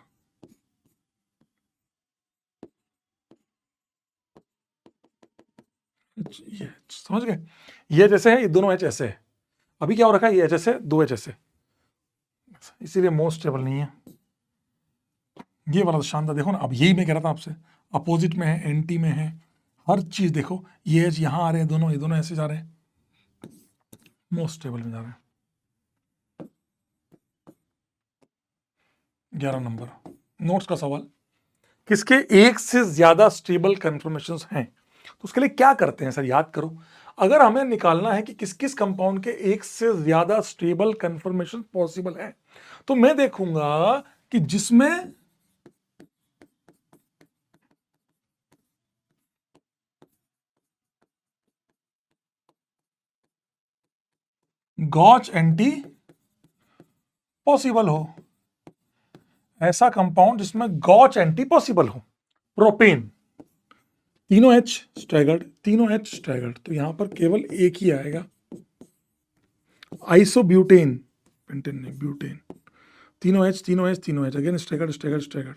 ये समझ गए, ये जैसे है, ये दोनों H ऐसे है। अभी क्या हो रखा है, ये H ऐसे, 2 H ऐसे, इसीलिए मोस्ट स्टेबल नहीं है। ये वाला तो शानदार, देखो ना, अब यही मैं कह रहा था आपसे, अपोजिट में है, एंटी में है, हर चीज देखो, ये H यहाँ आ रहे हैं दोनों, ये दोनों ऐसे जा रहे हैं, मोस्ट स्टेबल में जा रहे हैं। 11 नंबर नोट्स का सवाल, किसके एक से ज्यादा स्टेबल कन्फर्मेशंस हैं, तो उसके लिए क्या करते हैं सर, याद करो। अगर हमें निकालना है कि किस किस कंपाउंड के एक से ज्यादा स्टेबल कन्फर्मेशन पॉसिबल है, तो मैं देखूंगा कि जिसमें गॉच एंटी पॉसिबल हो, ऐसा कंपाउंड जिसमें गॉच एंटी पॉसिबल हो। प्रोपेन, तीनों H स्टैगर्ड, तीनों H स्टैगर्ड, तो यहां पर केवल एक ही आएगा। आइसोब्यूटेन, पेंटेन नहीं, ब्यूटेन, तीनों H, तीनों H, तीनों H, again staggered staggered staggered,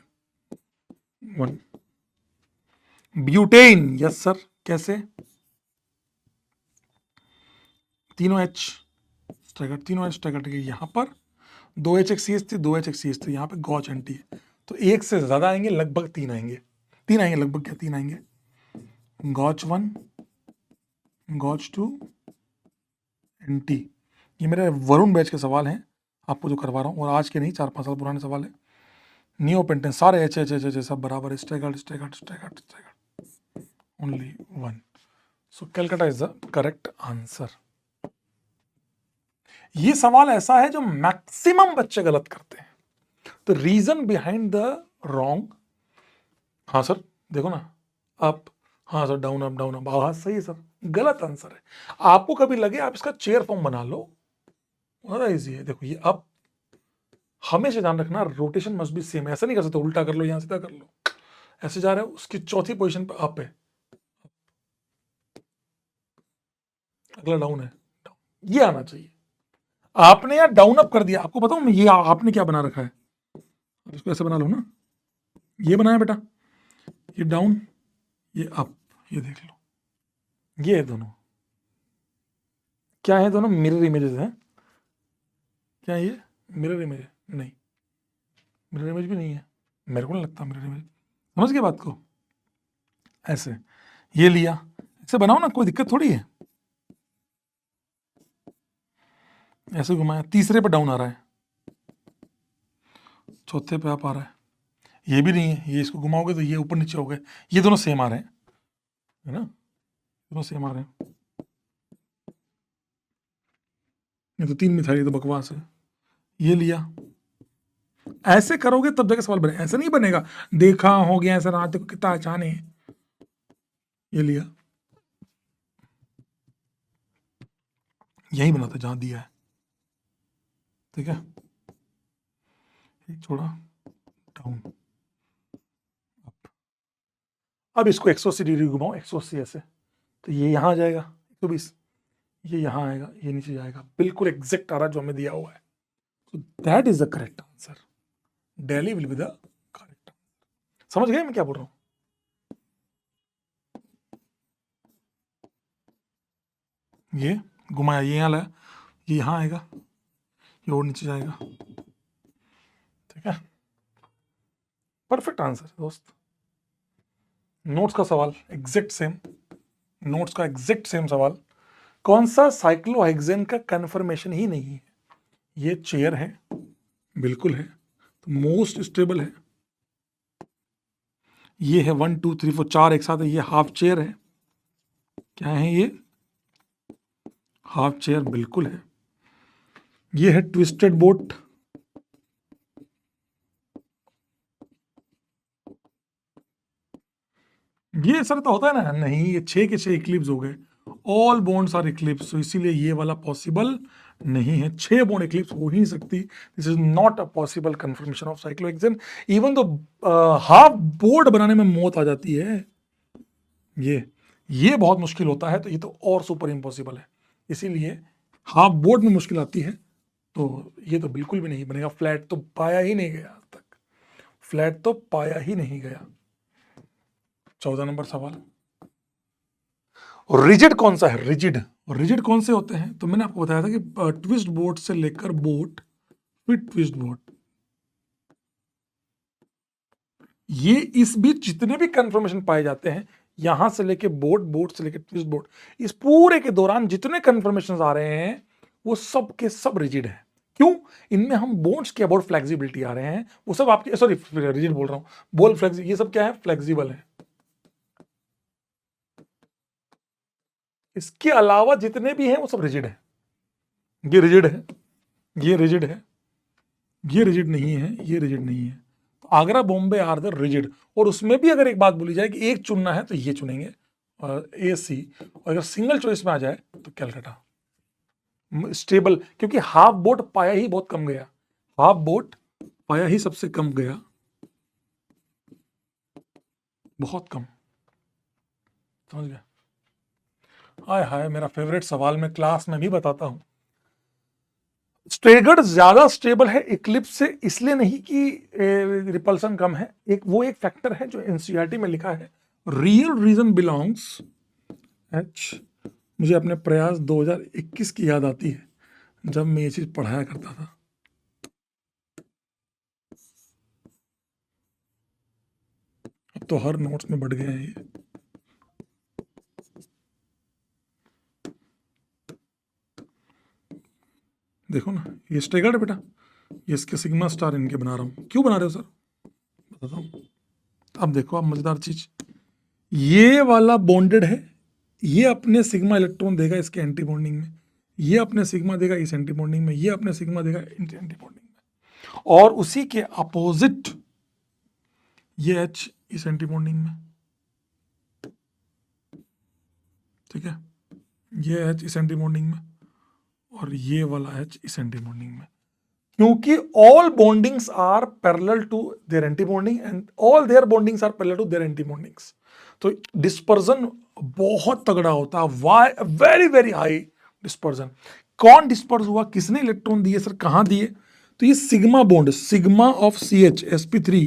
1। Butane, yes sir, कैसे, तीनों H स्टैगर्ड, तीनों H स्टैगर्ड, यहां पर 2H एक CH थी, 2H एक CH थी, यहां पे गॉच एंटी है, तो एक से ज्यादा आएंगे, लगभग 3 आएंगे, 3 आएंगे लगभग, क्या 3 आएंगे, गॉच 1, गॉच 2, एंटी। ये मेरे वरुण बैच के सवाल हैं, आपको जो करवा रहा हूँ, और आज के नहीं, 4-5 साल पुराने सवाल है। नियोपेंटेन, सारे एच एच एच एच सब बराबर, staggered staggered staggered staggered, only 1। So Calcutta is the correct answer. ये सवाल ऐसा है जो मैक्सिमम बच्चे गलत करते हैं, तो रीजन बिहाइंड द रॉन्ग, हाँ सर देखो ना, अप, हाँ sir down up down up, हाँ सही है सर, गलत आंसर है। आपको कभी लगे आप इसका चेयर फॉर्म बना लो, बड़ा इजी है। देखो ये अप, हमेशा ध्यान रखना रोटेशन मस्ट बी सेम, ऐसा नहीं कर सकते उल्टा कर लो, यहां सीधा कर लो, ऐसे जा रहे हो, उसकी चौथी पोजीशन पे अप है, अगला डाउन है, ये आना चाहिए। आपने यार डाउन अप कर दिया, आपको बताऊं मैं, ये आपने क्या बना रखा है, इसको ऐसे बना लो ना, ये बनाया बेटा, ये डाउन, ये अप, ये देख लो, ये है दोनों, क्या है दोनों, मिरर इमेजेस हैं, क्या ये मिरर इमेज, नहीं मिरर इमेज भी नहीं है, मेरे को नहीं लगता मिरर इमेज, समझ गए बात को, ऐसे ये लिया, ऐसे बनाओ ना, कोई दिक्कत थोड़ी है, ऐसे घुमाया, तीसरे पे डाउन आ रहा है, चौथे पे अप आ रहा है, ये भी नहीं है, ये इसको घुमाओगे तो ये ऊपर नीचे हो गए, ये दोनों सेम आ रहे हैं, है ना, दोनों सेम आ रहे हैं, ये तो 3 मिथाइल, तो बकवास है, ये लिया, ऐसे करोगे तब जाके सवाल बने, ऐसे नहीं बनेगा, देखा हो गया ऐसा, रात को कितना आसान है, ये लिया, यही बनाता जहां दिया है, ठीक है, छोड़ा, डाउन अप, अब इसको 180 डिग्री घुमाओ, 180 ऐसे, तो ये यहां आ जाएगा 120, ये यहां आएगा, ये नीचे जाएगा, बिल्कुल एग्जैक्ट आ रहा जो हमें दिया हुआ है, so that is the correct answer, Delhi will be the correct answer। समझ गए मैं क्या बोल रहा हूं, ये घुमाया, ये यहां लाया, ये यहां आएगा, ये और नीचे जाएगा, ठीक है, परफेक्ट आंसर दोस्त। नोट्स का सवाल एग्जैक्ट सेम, नोट्स का एग्जैक्ट सेम सवाल, कौन सा साइक्लोहेक्सेन का कन्फर्मेशन ही नहीं है, ये चेयर है, बिल्कुल है, तो मोस्ट स्टेबल है, ये है 1 2 3 4 4 एक साथ है, ये हाफ चेयर है, क्या है ये, हाफ चेयर बिल्कुल है, ये है ट्विस्टेड बोट, ये सर तो होता है ना, नहीं ये 6 के 6 इक्लिप्स हो गए, ऑल बॉन्ड्स आर इक्लिप्स, तो इसीलिए ये वाला पॉसिबल नहीं है, 6 बॉन्ड इक्लिप्स हो ही नहीं सकती, this is not a possible confirmation of cyclohexane, even तो हाफ बोर्ड बनाने में मौत आ जाती है, ये बहुत मुश्किल होता है, तो ये तो और सुपर इम्पॉसिबल है, इसीलिए हाफ बोर्ड में मुश्किल आती है, तो ये तो बिल्कुल भी नहीं बनेगा, फ्लैट तो पाया ही नहीं गया आज तक, फ्लैट तो पाया ही नहीं गया। 14 नंबर सवाल, रिजिड कौन सा है, रिजिड, रिजिड कौन से होते हैं, तो मैंने आपको बताया था कि ट्विस्ट बोट से लेकर बोट, फिर ट्विस्ट बोट, ये इस बीच जितने भी कंफर्मेशन पाए जाते हैं, यहां से लेके बोट, बोट से लेके ट्विस्ट बोट, इस पूरे के दौरान जितने कंफर्मेशन आ रहे हैं वो सब के सब रिजिड है, क्यों? इनमें हम बोन्स के अबाउट फ्लेक्सिबिलिटी आ रहे हैं, वो सब आपके, सॉरी रिजिड बोल रहा हूं, बोल फ्लेक्स, ये सब क्या है? फ्लेक्सिबल है। इसके अलावा जितने भी हैं वो सब रिजिड है। ये रिजिड है, ये रिजिड है, ये रिजिड नहीं है, ये रिजिड नहीं है। तो Agra Bombay are the rigid. और उसमें भी अगर एक बात बोली जाए कि एक चुनना है तो ये चुनेंगे, और ए सी। और अगर सिंगल चॉइस में आ जाए तो कैलकाटा स्टेबल, क्योंकि हाफ बोट पाया ही बहुत कम गया, हाफ बोट पाया ही सबसे कम गया, बहुत कम। समझ गया? हाय हाय, मेरा फेवरेट सवाल मैं क्लास में भी बताता हूं। स्ट्रेगर्ड ज्यादा स्टेबल है इक्लिप्स से, इसलिए नहीं कि रिपल्सन कम है, वो एक फैक्टर है जो एनसीईआरटी में लिखा है। Real reason belongs H. मुझे अपने प्रयास 2021 की याद आती है, जब मैं ये चीज पढ़ाया करता था। अब तो हर नोट्स में बढ़ गए हैं ये। देखो ना, ये स्ट्रेगर्ड है बेटा, ये इसके सिग्मा स्टार इनके बना रहा हूं। क्यों बना रहे हो सर? बताता हूं। अब देखो, अब मजेदार चीज, ये वाला बॉन्डेड है, ये अपने सिग्मा इलेक्ट्रॉन देगा इसके एंटी बॉन्डिंग में, ये अपने सिग्मा देगा इस एंटी बॉन्डिंग में, ये अपने सिग्मा देगा एंटी बॉन्डिंग में, और उसी के अपोजिट ये एच इस एंटी बॉन्डिंग में। ठीक है, ये एच इस एंटी बॉन्डिंग में, और ये वाला एच इस एंटी बॉन्डिंग में, क्योंकि all bondings are parallel to their anti bonding and all their bondings are parallel to their anti bondings. तो डिस्पर्जन बहुत तगड़ा होता है, why very very high dispersion. कौन डिस्पर्स हुआ, किसने इलेक्ट्रॉन दिए सर, कहां दिए? तो ये sigma bond, sigma of C H sp3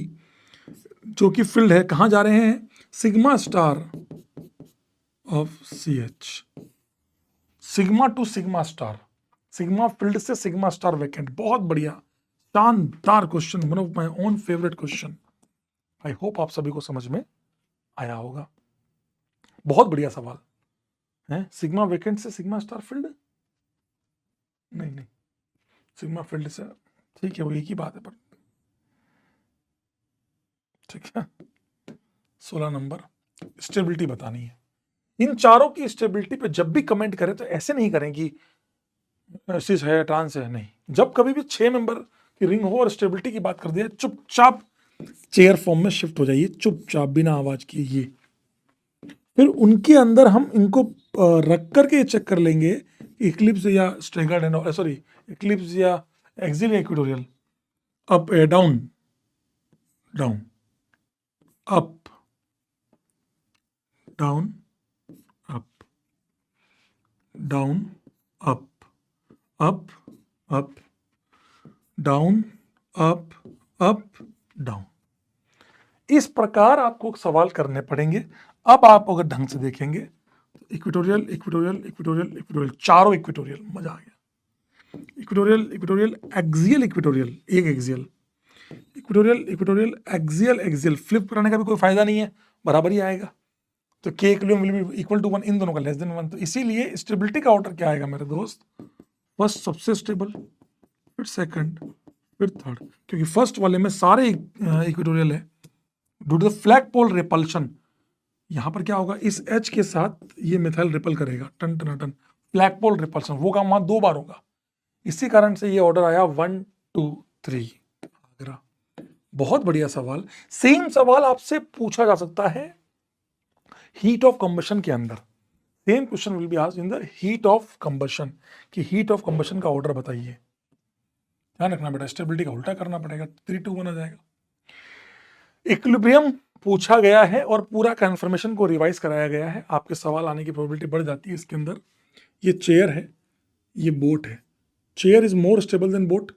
जो कि फील्ड है, कहां जा रहे हैं? Sigma star of C H, sigma to sigma star, sigma field से सिग्मा स्टार वैकेंट। बहुत बढ़िया, शानदार question, one of my own favourite question. I hope आप सभी को समझ में आया होगा। बहुत बढ़िया सवाल है। सिग्मा वैकेंट से सिग्मा स्टार फील्ड, नहीं नहीं, सिग्मा फील्ड से, ठीक है, वो एक ही बात है, पर ठीक है। 16 नंबर, स्टेबिलिटी बतानी है। इन चारों की स्टेबिलिटी पे जब भी कमेंट करें तो ऐसे नहीं करें कि सिस है, ट्रांस है, नहीं। जब कभी भी 6 मेंबर की रिंग हो और स्टेबिलिटी की बात कर दिया, चुपचाप चेयर फॉर्म में शिफ्ट हो जाइए, चुपचाप बिना आवाज किए। ये फिर उनके अंदर हम इनको रख करके चेक कर लेंगे इक्लिप्स या स्ट्रेगर्ड एंड, सॉरी, इक्लिप्स या एक्सियल या equatorial, up down, down up, down up, down up, up up, down up, up down. इस प्रकार आपको सवाल करने पड़ेंगे। अब आप अगर ढंग से देखेंगे, इक्वेटोरियल इक्वेटोरियल इक्वेटोरियल इक्वेटोरियल, चारों इक्वेटोरियल, मजा आ गया। इक्वेटोरियल इक्वेटोरियल एक्सियल इक्वेटोरियल, एक axial, equatorial equatorial axial axial, flip कराने का भी कोई फायदा नहीं है, बराबर ही आएगा। तो K equilibrium will be equal to 1, इन दोनों का लेस देन 1। तो इसीलिए स्टेबिलिटी का ऑर्डर क्या आएगा मेरे दोस्त? फर्स्ट सबसे स्टेबल, फिर सेकंड, फिर थर्ड, क्योंकि फर्स्ट वाले में सारे इक्वेटोरियल है। Due to the flag pole repulsion, यहां पर क्या होगा, इस H के साथ ये मिथाइल रिपल करेगा, टन टन टन, फ्लैग पोल रिपल्शन, वो काम वहां 2 बार होगा। इसी कारण से ये ऑर्डर आया 1 2 3 आगरा। बहुत बढ़िया सवाल। सेम सवाल आपसे पूछा जा सकता है हीट ऑफ कंबशन के अंदर। Same question will be asked in the heat of combustion, कि हीट ऑफ कंबशन का ऑर्डर बताइए। ध्यान रखना बेटा, स्टेबिलिटी का उल्टा करना पड़ेगा, 3 2 1 आ जाएगा। इक्विलिब्रियम पूछा गया है और पूरा कंफर्मेशन को रिवाइज कराया गया है, आपके सवाल आने की प्रोबेबिलिटी बढ़ जाती है इसके अंदर। ये चेयर है, ये बोट है। Chair is more stable than boat.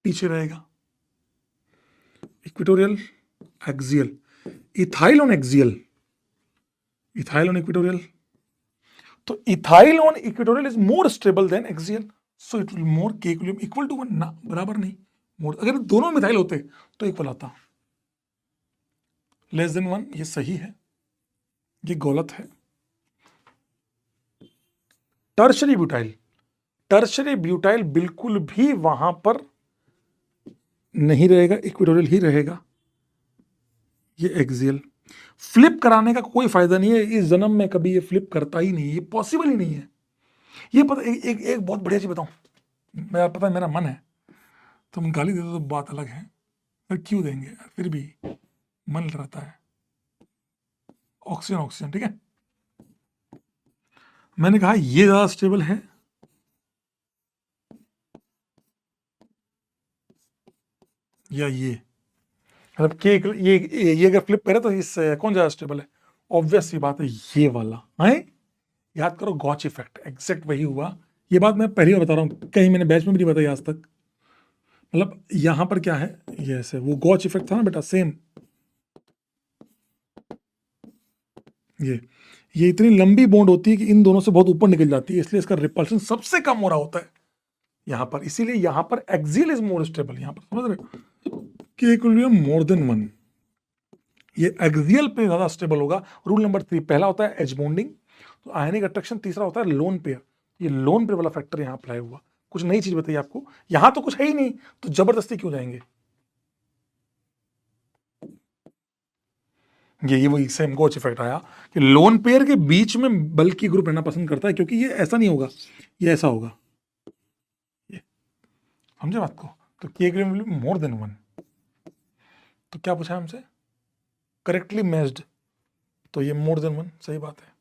पीछे रहेगा equatorial axial, ethyl on axial, ethyl on equatorial. तो ethyl on equatorial is more stable than axial, so it will more के इक्विलिब्रियम इक्वल टू 1 ना, बराबर नहीं, मोर। अगर दोनों मिथाइल होते तो इक्वल आता, लेस देन 1 ये सही है, ये गलत है। टर्शरी ब्यूटाइल, टर्शरी ब्यूटाइल बिल्कुल भी वहां पर नहीं रहेगा, इक्वेटोरियल ही रहेगा। ये एक्सियल फ्लिप कराने का कोई फायदा नहीं है, इस जन्म में कभी ये फ्लिप करता ही नहीं है, ये पॉसिबल ही नहीं है। ये पता एक बहुत बढ़िया चीज बताऊं, मेरा पता है मेरा मन है, तुम गाली दे दो तो बात अलग है, पर क्यों देंगे यार, फिर भी मन रहता है। ऑक्सीजन ऑक्सीजन ठीक है, मैंने कहा ये ज्यादा स्टेबल है, या ये, मतलब कि ये अगर फ्लिप करे तो इससे कौन ज्यादा स्टेबल है? ऑब्वियस सी बात है ये वाला है। याद करो गॉच इफेक्ट, एग्जैक्ट वही हुआ। ये बात मैं पहली बार बता रहा हूँ, कहीं मैंने बैच में भी नहीं बताई आज तक। मतलब यहां पर क्या है, ये ऐसे वो गॉच इफेक्ट था ना बेटा, सेम। ये इतनी लंबी बॉन्ड होती है कि इन दोनों से बहुत ऊपर निकल जाती है, इसलिए इसका रिपल्शन सबसे कम हो रहा होता है यहां पर, इसीलिए यहां पर एक्सियल इज मोर स्टेबल। यहां पर समझ रहे हो कि एक will be more than one, ये एक्सियल पे ज्यादा स्टेबल होगा। रूल नंबर 3 पहला होता है एज बॉन्डिंग, तो आयनिक अट्रैक्शन। तीसरा होता है लोन पेयर, ये लोन पेयर वाला फैक्टर यहां अप्लाई हुआ। कुछ नई चीज बताइए आपको, यहां तो कुछ है ही नहीं, तो जबरदस्ती क्यों जाएंगे? ये वही सेम गोच इफेक्ट आया कि लोन पेयर के बीच में बल्कि ग्रुप रहना पसंद करता है, क्योंकि ये ऐसा नहीं होगा, ये ऐसा होगा। ये समझे बात को? तो के group will be more than one. तो क्या पूछा है हमसे? करेक्टली मैच्ड, तो ये मोर देन वन सही बात है।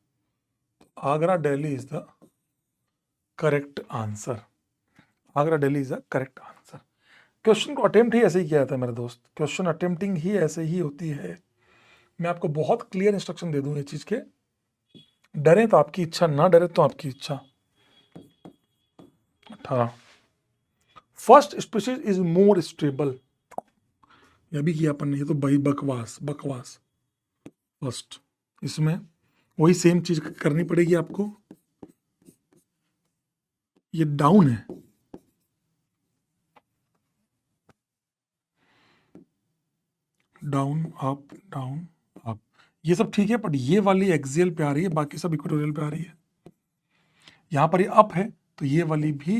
Agra Delhi is the correct answer. Agra Delhi is the correct answer. Question को अटेम्प्ट ही ऐसे ही किया जाता है मेरे दोस्त, क्वेश्चन अटेम्प्टिंग ही ऐसे ही होती है। मैं आपको बहुत क्लियर इंस्ट्रक्शन दे दूं ये चीज के, डरे तो आपकी इच्छा, ना डरे तो आपकी इच्छा। 18 first species is more stable, ये भी किया अपन ने, ये तो भाई बकवास बकवास। फर्स्ट इसमें वही सेम चीज करनी पड़ेगी आपको, ये डाउन है, डाउन अप, ये सब ठीक है, बट ये वाली एक्सियल पे आ रही है, बाकी सब इक्वेटोरियल पे आ रही है। यहां पर ये अप है, तो ये वाली भी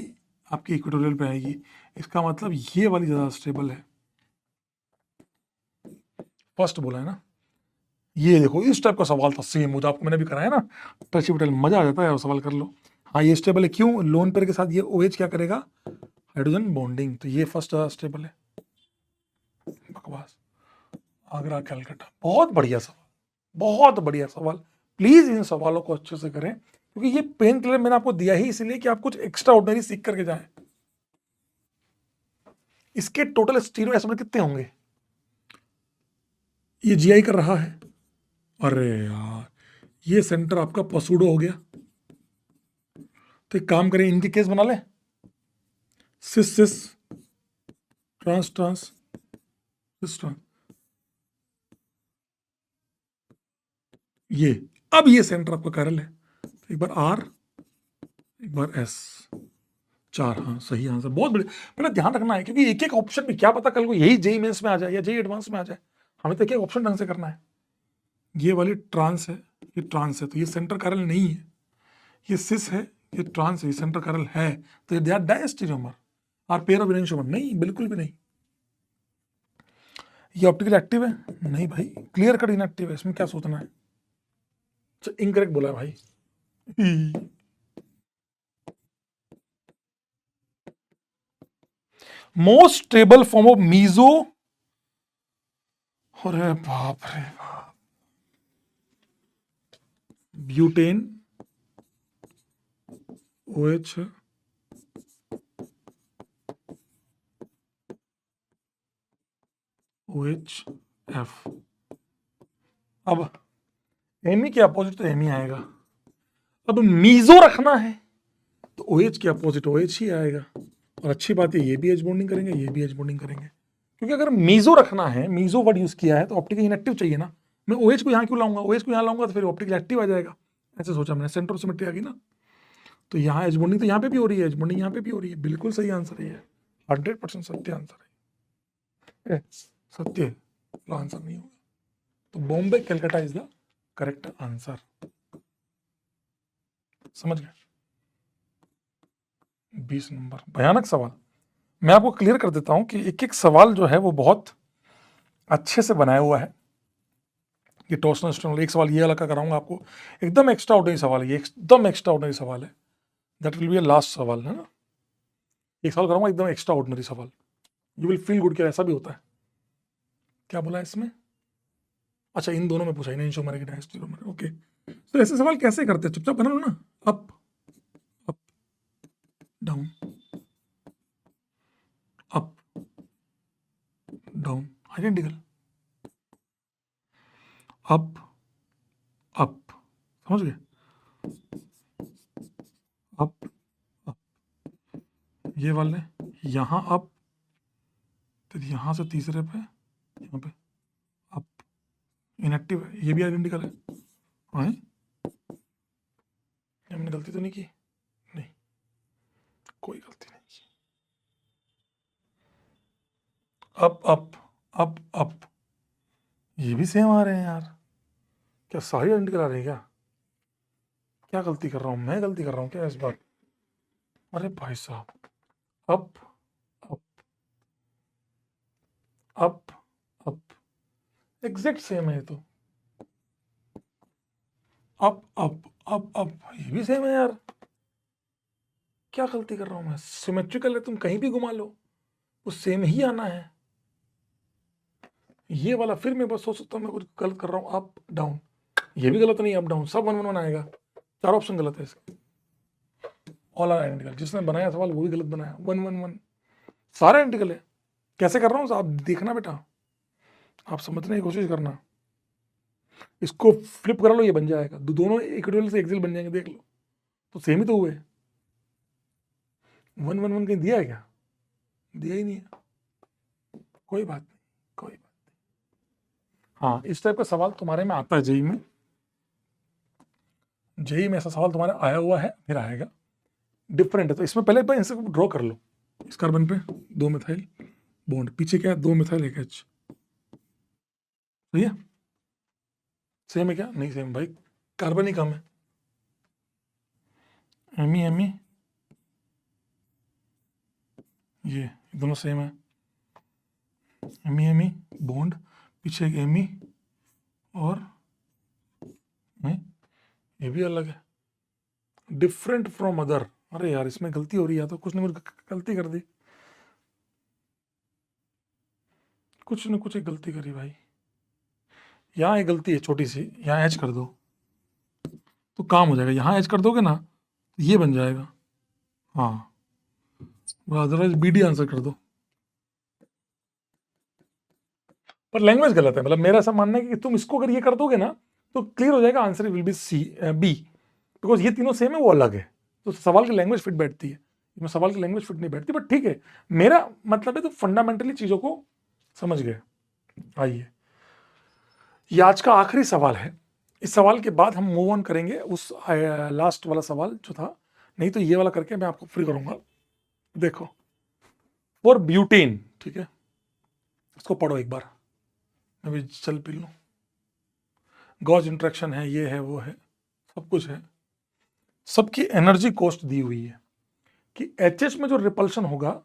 आपकी इक्वेटोरियल पे आएगी, इसका मतलब ये वाली ज्यादा स्टेबल है। फर्स्ट बोला है ना, ये देखो इस टाइप का सवाल था सेम, मुझे आपको मैंने भी कराया ना, टची बटल, मजा आ जाता है, सवाल कर लो। हाँ ये स्टेबल है, क्यों? लोन पेयर के साथ ये OH क्या करेगा? हाइड्रोजन बॉन्डिंग, तो ये फर्स्ट स्टेबल है। बकवास। आगरा कलकत्ता, बहुत बढ़िया सवाल, बहुत बढ़िया सवाल। प्लीज इन सवालों को अच्छे से करें, क्योंकि ये पेन किलर मैंने आपको दिया ही इसलिए कि आप कुछ एक्स्ट्रा ऑर्डिनरी सीख करके जाएं। इसके टोटल स्टीरियो एसिड कितने होंगे? ये GI कर रहा है, अरे यार ये सेंटर आपका पसूडो हो गया। तो एक काम करें, इनके केस बना लें, cis cis trans trans cis trans, ये अब ये सेंटर आपका कैरल है, तो एक बार R एक बार S, 4, हाँ सही आंसर, बहुत बढ़िया। मैंने ध्यान रखना है, क्योंकि एक एक ऑप्शन में क्या पता कल को यही JEE मेंस में आ जाए या JEE एडवांस में आ जाए, हमें तो एक एक ऑप्शन ढंग से करना है। ये वाली ट्रांस है, ये ट्रांस है, तो ये सेंटर कैरल नहीं है। ये सिस है, ये ट्रांस है, ये सेंटर कैरल है, तो ये डायस्टेरियोमर और पेयर ऑफ इरेंशियोमर नहीं, बिल्कुल भी नहीं। ये ऑप्टिकल एक्टिव है, नहीं भाई, क्लियर कट इनएक्टिव है, इसमें क्या सोचना है? इनकरेक्ट बोला है भाई। Most stable form of meso, अरे बाप रे बाप, ब्यूटेन OH OHF। अब एमी के अपोजिट तो एमी आएगा, अब मीजो रखना है तो OH के अपोजिट OH ही आएगा। और अच्छी बात है, ये भी एज बॉन्डिंग करेंगे, ये भी एज बॉन्डिंग करेंगे, क्योंकि अगर मीजो रखना है, मीजो वर्ड यूज किया है, तो ऑप्टिकल इनएक्टिव चाहिए ना। मैं OH को यहाँ क्यों लाऊंगा? OH को यहाँ लाऊंगा तो फिर ऑप्टिकल एक्टिव आ जाएगा, ऐसे सोचा मैंने, सेंटर ऑफ सिमेट्री आ गई ना। तो यहाँ एज बॉन्डिंग तो यहाँ पे भी हो रही है, एज बॉन्डिंग यहाँ पे भी हो रही है, बिल्कुल सही आंसर है, 100% सत्य आंसर है, सत्य आंसर नहीं होगा। तो Bombay Calcutta is the correct answer, समझ गए? 20 नंबर, भयानक सवाल। मैं आपको क्लियर कर देता हूं कि एक एक सवाल जो है वो बहुत अच्छे से बनाया हुआ है। ये टॉर्सनल स्ट्रेन, एक सवाल ये अलग का कराऊंगा आपको, एकदम एक्स्ट्रा ऑर्डिनरी सवाल है ये, एकदम एक्स्ट्रा ऑर्डिनरी सवाल है। दैट विल बी लास्ट सवाल, है ना। एक सवाल कराऊंगा एकदम एक्स्ट्रा ऑर्डिनरी सवाल, यू विल फील गुड कि ऐसा भी होता है। क्या बोला है इसमें? अच्छा, इन दोनों में पूछा, इन इनसोमेरिक डायस्टेरोमेरिक, ओके। तो ऐसे सवाल कैसे करते हैं? चुपचाप बना लो ना। Up up down, up down, identical, up up, समझ गए? अप अप, ये वाले यहाँ अप, फिर यहाँ से तीसरे पे यहाँ पे अप, इनएक्टिव है, ये भी आइडेंटिकल है। हाँ, हमने गलती तो नहीं की? नहीं, कोई गलती नहीं की। अप अप अप अप, ये भी सेम आ रहे हैं यार। क्या सारी आइडेंटिकल आ रही है क्या? क्या गलती कर रहा हूँ मैं? गलती कर रहा हूँ क्या इस बार? अरे भाई साहब, up up up up, exact same है ये तो। अप अप अप अप, ये भी सेम है यार। क्या गलती कर रहा हूं मैं? सिमेट्रिकल है, तुम कहीं भी घुमा लो वो सेम ही आना है। ये वाला फिर मैं बस सोच सकता हूँ मैं कुछ गलत कर रहा हूँ। अप डाउन, ये भी गलत नहीं, अप डाउन सब 1 1 1 आएगा। 4 ऑप्शन गलत है इसके, ऑल आर आइडेंटिकल। जिसने बनाया सवाल वो भी गलत बनाया, 1 1 1 सारे आइडेंटिकल है। कैसे कर रहा हूँ आप देखना बेटा, आप समझने की कोशिश करना। इसको फ्लिप करा लो, ये बन जाएगा, दोनों इक्विटोरियल से एक्सियल बन जाएंगे, देख लो तो सेम ही तो हुए। 1 1 1 कहीं दिया है क्या? दिया ही नहीं है, कोई बात नहीं, कोई बात नहीं। हाँ, इस टाइप का सवाल तुम्हारे में आता है जेई में। जेई में ऐसा सवाल तुम्हारे आया हुआ है, फिर आएगा, डिफरेंट है। तो इसमें पहले पर इसे ड्रॉ कर लो। इस कार्बन पे 2 मिथाइल बॉन्ड, पीछे क्या है? 2 मिथाइल 1 H, सही है? सेम है क्या? नहीं सेम भाई, कार्बन ही कम है। एमी एमी, ये दोनों सेम है। एमी एमी बॉन्ड, पीछे एक एमी, और नहीं, ये भी अलग है, डिफरेंट फ्रॉम अदर। अरे यार, इसमें गलती हो रही है, तो कुछ न कुछ गलती कर दी, कुछ न कुछ एक गलती करी भाई। यहाँ एक गलती है छोटी सी, यहाँ एच कर दो तो काम हो जाएगा। यहाँ एच कर दोगे ना तो ये बन जाएगा, हाँ, अदरवाइज बी डी आंसर कर दो। पर लैंग्वेज गलत है, मतलब मेरा ऐसा मानना है कि तुम इसको अगर ये कर दोगे ना तो क्लियर हो जाएगा, answer will be C B, because ये तीनों सेम है, वो अलग है। तो सवाल की लैंग्वेज फिट बैठती है, इसमें सवाल की लैंग्वेज फिट नहीं बैठती, बट ठीक है, मेरा मतलब है तो फंडामेंटली चीज़ों को समझ गए। आइए, ये आज का आखिरी सवाल है। इस सवाल के बाद हम मूव ऑन करेंगे उस लास्ट वाला सवाल जो था, नहीं तो ये वाला करके मैं आपको फ्री करूंगा। देखो, फॉर ब्यूटेन, ठीक है, इसको पढ़ो एक बार, मैं भी चल पी लूँ। गॉस इंट्रैक्शन है, ये है, वो है, सब कुछ है। सबकी एनर्जी कॉस्ट दी हुई है कि एचएच में जो रिपल्शन होगा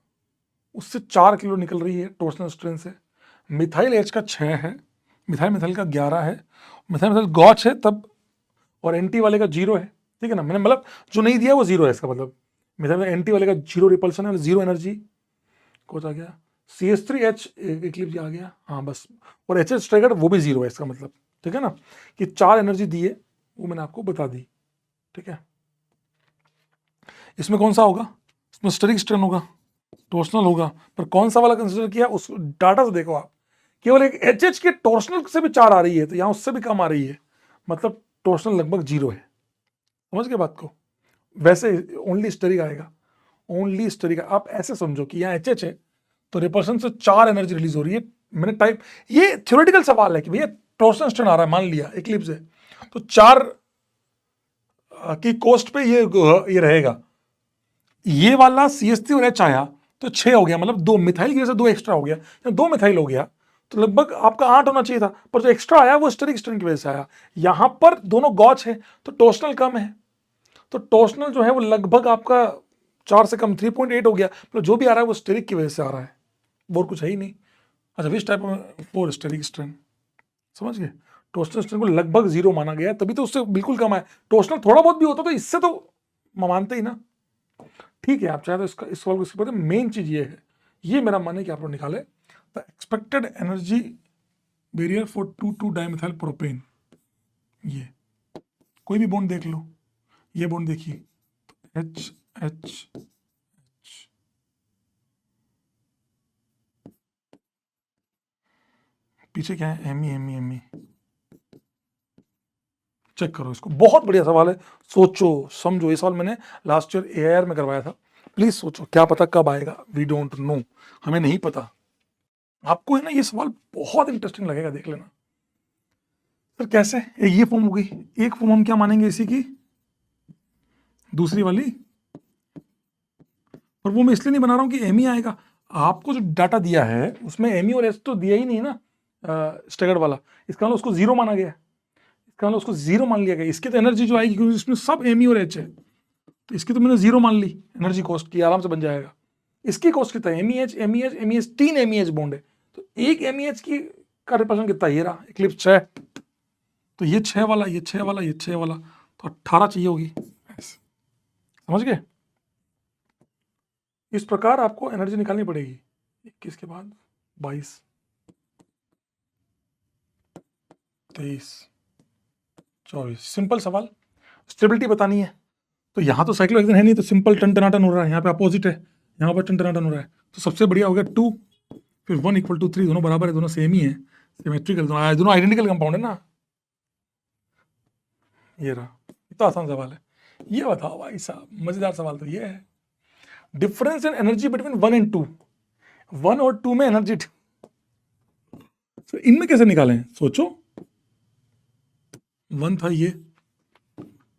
उससे 4 किलो निकल रही है टॉर्सनल स्ट्रेन से। मिथाइल एच का 6 है, मिथाइल मिथाइल का 11 है, मिथाइल मिथाइल गॉच है तब, और एंटी वाले का 0 है, ठीक है ना। मैंने मतलब जो नहीं दिया वो 0 है, इसका मतलब मिथाइल एंटी वाले का 0 रिपल्शन है, 0 एनर्जी कोच आ गया। CH3H इक्लिप्स आ गया, हाँ बस, और एच एच स्ट्राइकर वो भी 0 है, इसका मतलब, ठीक है ना, कि 4 एनर्जी दी है, वो मैंने आपको बता दी, ठीक है। इसमें कौन सा होगा? इसमें स्टेरिक स्ट्रेन होगा, टॉर्सनल होगा, पर कौन सा वाला कंसिडर किया उस डाटा से देखो आप, केवल एक एच के टॉर्सनल से भी 4 आ रही है, तो यहाँ उससे भी कम आ रही है, मतलब टॉर्सनल लगभग 0 है। समझ गए बात को? वैसे ओनली स्टेरिक आएगा, ओनली स्टेरिक। आप ऐसे समझो कि यहाँ एच है तो रिपल्शन से 4 एनर्जी रिलीज हो रही है। मैंने टाइप, ये थ्योरेटिकल सवाल है कि भैया टॉर्सनल स्ट्रेन आ रहा है, मान लिया इक्लिप्स है, तो 4 की कोस्ट पे ये रहेगा। ये वाला CH3 और H आया तो 6 हो गया, मतलब 2 मिथाइल की वजह से 2 एक्स्ट्रा हो गया, 2 मिथाइल हो गया, तो लगभग आपका 8 होना चाहिए था, पर जो एक्स्ट्रा आया वो स्टेरिक स्ट्रेन की वजह से आया। यहां पर दोनों गॉच है तो टॉर्सनल कम है, तो टॉर्सनल जो है वो लगभग आपका 4 से कम 3.8 हो गया, मतलब जो भी आ रहा है वो स्टेरिक की वजह से आ रहा है, और कुछ है ही नहीं। अच्छा, which type of for steric strain, समझ गए। टोर्सनल स्ट्रेन को लगभग 0 माना गया है, तभी तो उससे बिल्कुल कम है। टोर्सनल थोड़ा बहुत भी होता तो इससे तो मानते ही ना। ठीक है, आप चाहे तो इसका इस सवाल को स्किप कर दें। मेन चीज ये है, ये मेरा मन है कि आप लोग निकाले the expected energy barrier for 2,2 dimethyl propane. ये कोई भी बॉन्ड देख लो, ये बॉन्ड देखिए, एच एच, पीछे क्या है, M E M E M E. Check करो इसको, बहुत बढ़िया सवाल है, सोचो समझो। ये सवाल मैंने लास्ट ईयर एआईआर में करवाया था। प्लीज सोचो, क्या पता कब आएगा, वी डोंट नो, हमें नहीं पता। आपको है ना ये सवाल बहुत इंटरेस्टिंग लगेगा, देख लेना। सर कैसे, ये फॉर्म हो गई, एक फॉर्म हम क्या मानेंगे इसी की, दूसरी वाली, और वो मैं इसलिए नहीं बना रहा हूं कि एम ई आएगा। आपको जो डाटा दिया है उसमें एम ई और एच तो दिया ही नहीं ना, स्टैगर्ड वाला। इसका मतलब उसको 0 माना गया, इसका मतलब उसको 0 मान लिया गया। इसकी तो एनर्जी जो आएगी, क्योंकि इसमें सब एम ई और एच है, तो इसकी तो मैंने 0 मान ली एनर्जी कॉस्ट की, आराम से बन जाएगा। इसकी कॉस्ट कितना है, M E H M E H M E H, 3 M E H bond है, तो एक एम ई एच की का रिप्रेजेंट कितना, ये रहा इक्लिप्स 6, तो ये 6 वाला, ये 6 वाला, ये 6 वाला, तो 18 चाहिए होगी, समझ गए। इस प्रकार आपको एनर्जी निकालनी पड़ेगी। 21 के बाद 22, 23, 24, सिंपल सवाल, स्टेबिलिटी बतानी है। तो यहाँ तो साइक्लोहेक्सेन है नहीं, तो सिंपल टन हो रहा है, यहाँ पे अपोजिट है, यहाँ पर टन हो रहा है, तो सबसे बढ़िया हो गया 2, फिर 1 = 3, दोनों बराबर है, दोनों सेम ही है, सिमेट्रिकल, दोनों आइडेंटिकल कंपाउंड है ना। ये रहा, इतना आसान सवाल है। ये बताओ भाई साहब, मजेदार सवाल तो ये है, difference in energy between 1 and 2, 1 और 2 में एनर्जी, तो इनमें कैसे निकालें, सोचो। 1 था ये,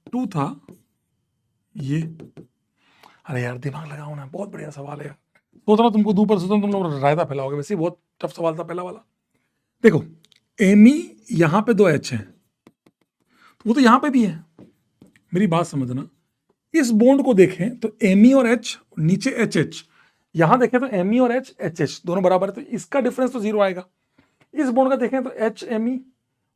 2 था ये, अरे यार दिमाग लगाओ ना, बहुत बढ़िया सवाल है यार। सोच रहा तुमको दूर पर, सोच तुम लोग रायता फैलाओगे, वैसे ही बहुत टफ सवाल था पहला वाला। देखो एमी, यहां पे 2 एच है, वो तो यहां पे भी है, मेरी बात समझना। इस बॉन्ड को देखें तो एमी और एच, नीचे एच एच, यहां देखें तो एमी और एच एच एच दोनों बराबर है, तो इसका डिफरेंस तो 0 आएगा। इस बॉन्ड का देखें तो एच एम ई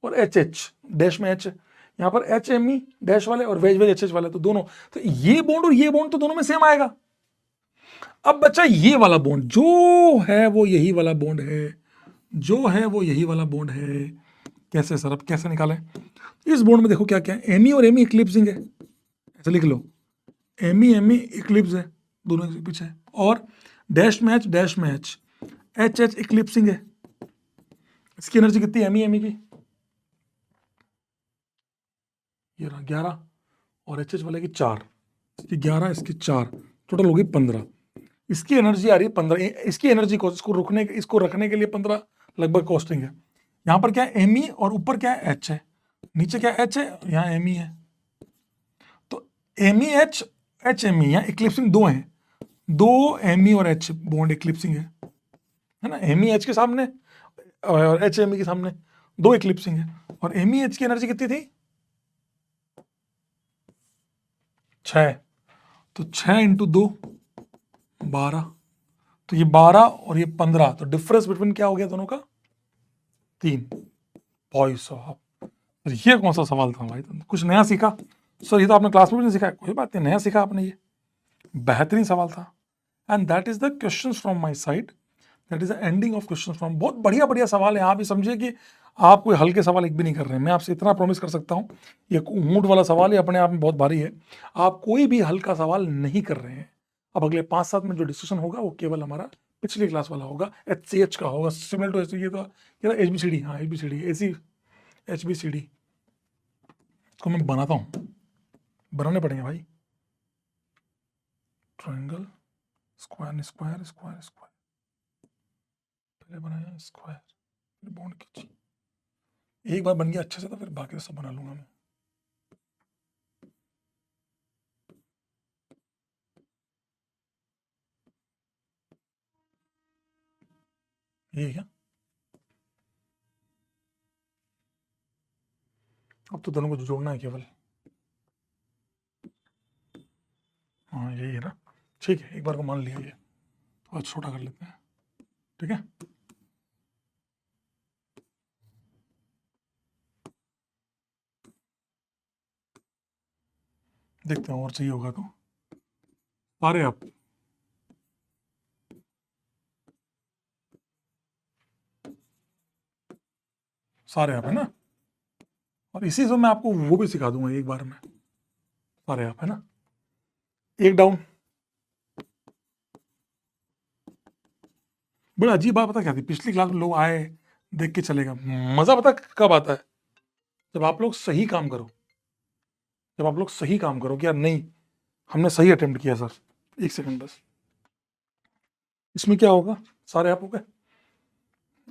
और एच एच, डैश में एच, यहाँ पर एच एम ई डैश वाले और वेज वेज एच एच वाले, तो दोनों, तो ये बॉन्ड और ये बॉन्ड तो दोनों में सेम आएगा। अब बच्चा ये वाला बॉन्ड जो है वो यही वाला बॉन्ड है, जो है वो यही वाला बॉन्ड है। कैसे सर, अब कैसे निकालें। इस बॉन्ड में देखो क्या क्या है, एमी और एमी इक्लिप्सिंग है, ऐसे लिख लो, एमी इक्लिप्स है, दोनों के पीछे, और dash match H H eclipsing है। इसकी एनर्जी कितनी है एमी की, ये रहा 11, और एच एच वाले की 4, इसकी 11, इसकी 4, टोटल होगी 15। इसकी एनर्जी आ रही है 15, इसकी एनर्जी को इसको रखने के लिए 15 लगभग कॉस्टिंग है। यहाँ पर क्या है एम ई, और ऊपर क्या है एच है, नीचे क्या एच है, यहाँ एम ई है, तो M E H H M E, यहाँ इक्लिप्सिंग 2 है, 2 एम ई और एच बॉन्ड इक्लिप्सिंग है ना, एम ई एच के सामने और एच एम ई के सामने 2 इक्लिप्सिंग है। और एम ई एच की एनर्जी कितनी थी, 6, तो 6 × 2 12, तो ये 12 और ये 15, तो डिफरेंस बिटवीन क्या हो गया दोनों का, 3। भाई साहब, ये कौन सा सवाल था भाई, तुमने कुछ नया सीखा। सर ये तो आपने क्लास में भी नहीं सीखा, कोई बात नहीं, नया सीखा आपने, ये बेहतरीन सवाल था। And that is the question from my side, that is the ending of question from. बहुत बढ़िया बढ़िया सवाल है, आप भी समझिए कि आप कोई हल्के सवाल एक भी नहीं कर रहे हैं। मैं आपसे इतना प्रॉमिस कर सकता हूँ, ये ऊँट वाला सवाल ही अपने आप में बहुत भारी है, आप कोई भी हल्का सवाल नहीं कर रहे हैं। अब अगले 5-7 मिनट जो डिस्कशन होगा वो केवल हमारा पिछली क्लास वाला होगा, HCH का होगा, सिमिलर टू ये तो HBCD, हाँ HBCD, ऐसी HBCD को मैं बनाता हूँ, बनाने पड़ेंगे भाई। Triangle, square square square square, पहले बनाया स्क्वायर, फिर बॉन्ड खींची, एक बार बन गया अच्छे से तो फिर बाकी सब बना लूंगा मैं। ये क्या, अब तो दोनों को जोड़ना है केवल, हाँ यही है ना। ठीक है, एक बार को मान लिया ये, थोड़ा छोटा कर लेते हैं, ठीक है। देखते हैं और चाहिए होगा तो। सारे आप सारे आप है ना, और इसी से मैं आपको वो भी सिखा दूंगा एक बार में। सारे आप है ना, एक डाउन। बड़ा अजीब बात पता क्या थी, पिछली क्लास में लोग आए, देख के चलेगा, मजा पता कब आता है, जब आप लोग सही काम करो, जब आप लोग सही काम करो कि यार नहीं हमने सही अटेम्प्ट किया सर। एक सेकंड बस, इसमें क्या होगा, सारे आप हो गए,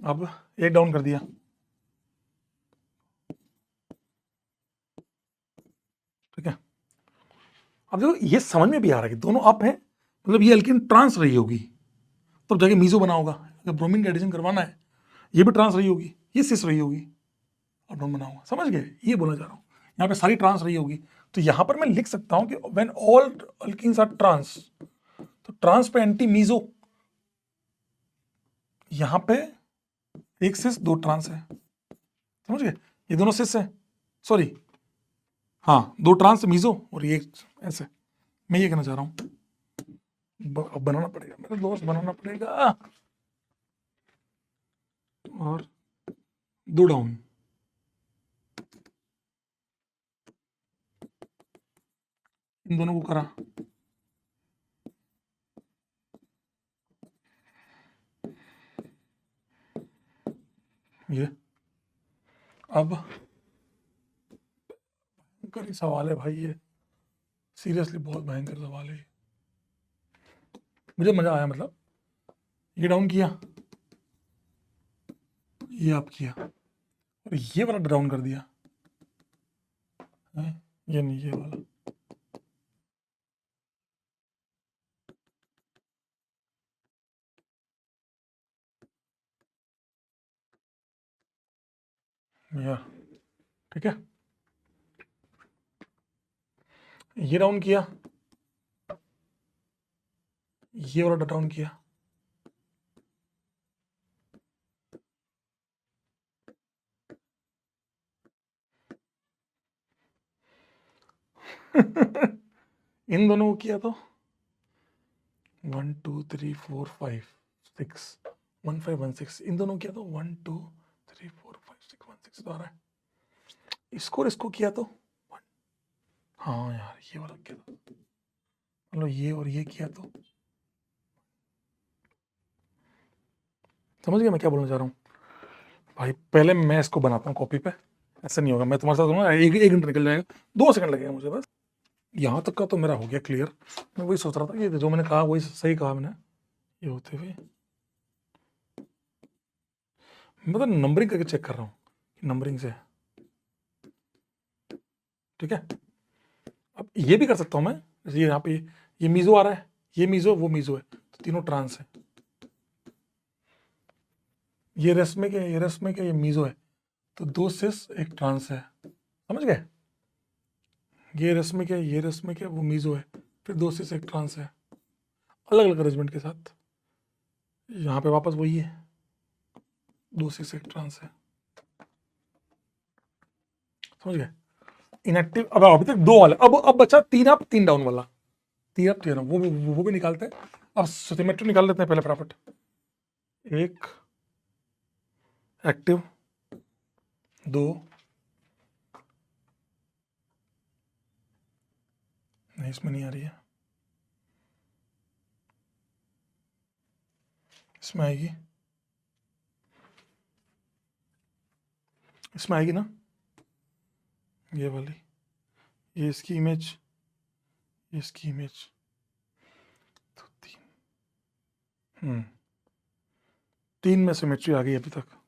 अब एक डाउन कर दिया, ठीक है। अब देखो ये समझ में भी आ रहा है कि दोनों अप है, मतलब ये एल्कीन ट्रांस रही होगी, तब जाके मीजो बना होगा। अगर ब्रोमीन का एडिशन करवाना है, ये भी ट्रांस रही होगी, ये सिस रही होगी, अब डाउन बना होगा, समझ गए, ये बोलना चाह रहा हूँ। यहाँ पे सारी ट्रांस रही होगी, तो यहाँ पर मैं लिख सकता हूँ कि when all alkenes are trans, तो ट्रांस पे एंटी मीजो, यहाँ पे एक सिस दो ट्रांस है, समझ गए, ये दोनों सिस है, सॉरी हाँ दो ट्रांस मीजो और ये ऐसे, मैं ये कहना चाह रहा हूँ। अब बनाना पड़ेगा मेरे दोस्त, बनाना पड़ेगा, और दो डाउन, इन दोनों को करा, ये अब भयंकर ही सवाल है भाई, ये सीरियसली बहुत भयंकर सवाल है, मुझे मजा आया, मतलब ये डाउन किया, ये आप किया, और ये वाला डाउन कर दिया है? ये नहीं, ये वाला, या ठीक है, ये डाउन किया, ये वाला डाउन किया, इन दोनों को किया तो 1 2 3 4 5 6 1 5 1 6, इन दोनों को किया तो 1 2 3 4 5 6 1 6 तो आ रहा है, इसको और इसको किया तो हाँ यार ये वाला किया तो, मतलब ये और ये किया तो, समझ गया मैं क्या बोलना चाह रहा हूँ भाई। पहले मैं इसको बनाता हूँ कॉपी पे, ऐसा नहीं होगा, मैं तुम्हारे साथ करूँगा, एक घंटा निकल जाएगा, 2 सेकंड लगेगा मुझे बस। यहाँ तक का तो मेरा हो गया क्लियर, मैं वही सोच रहा था कि जो मैंने कहा वही सही कहा मैंने, ये होते हुए मैं तो नंबरिंग करके चेक कर रहा हूँ कि नंबरिंग से, ठीक है। अब ये भी कर सकता हूँ मैं, जैसे यहाँ पे ये मीजो आ रहा है, ये मीजो वो मीजो है, तो तीनों ट्रांस है, ये रेस्मिक है, ये रेस्मिक है, ये मीजो है, तो दो सिस एक ट्रांस है, समझ गए, ये रेस्मिक है, ये रेस्मिक है, वो मीजो है, फिर दो सिस एक ट्रांस है, अलग अलग अरेंजमेंट के साथ। यहाँ पे वापस वही है, दो सिस एक ट्रांस है, समझ गए। इनएक्टिव, अब अभी तक दो वाले, अब बचा तीन अप तीन डाउन वाला, तीन अप तीन डाउन, वो भी निकालते हैं। अब सिमेट्री निकाल लेते हैं पहले फटाफट, एक एक्टिव, दो नहीं, इसमें नहीं आ रही है, इसमें आएगी, इसमें आएगी ना, ये वाली, ये इसकी इमेज, ये इसकी इमेज, तो तीन, तीन में सिमेट्री आ गई अभी तक,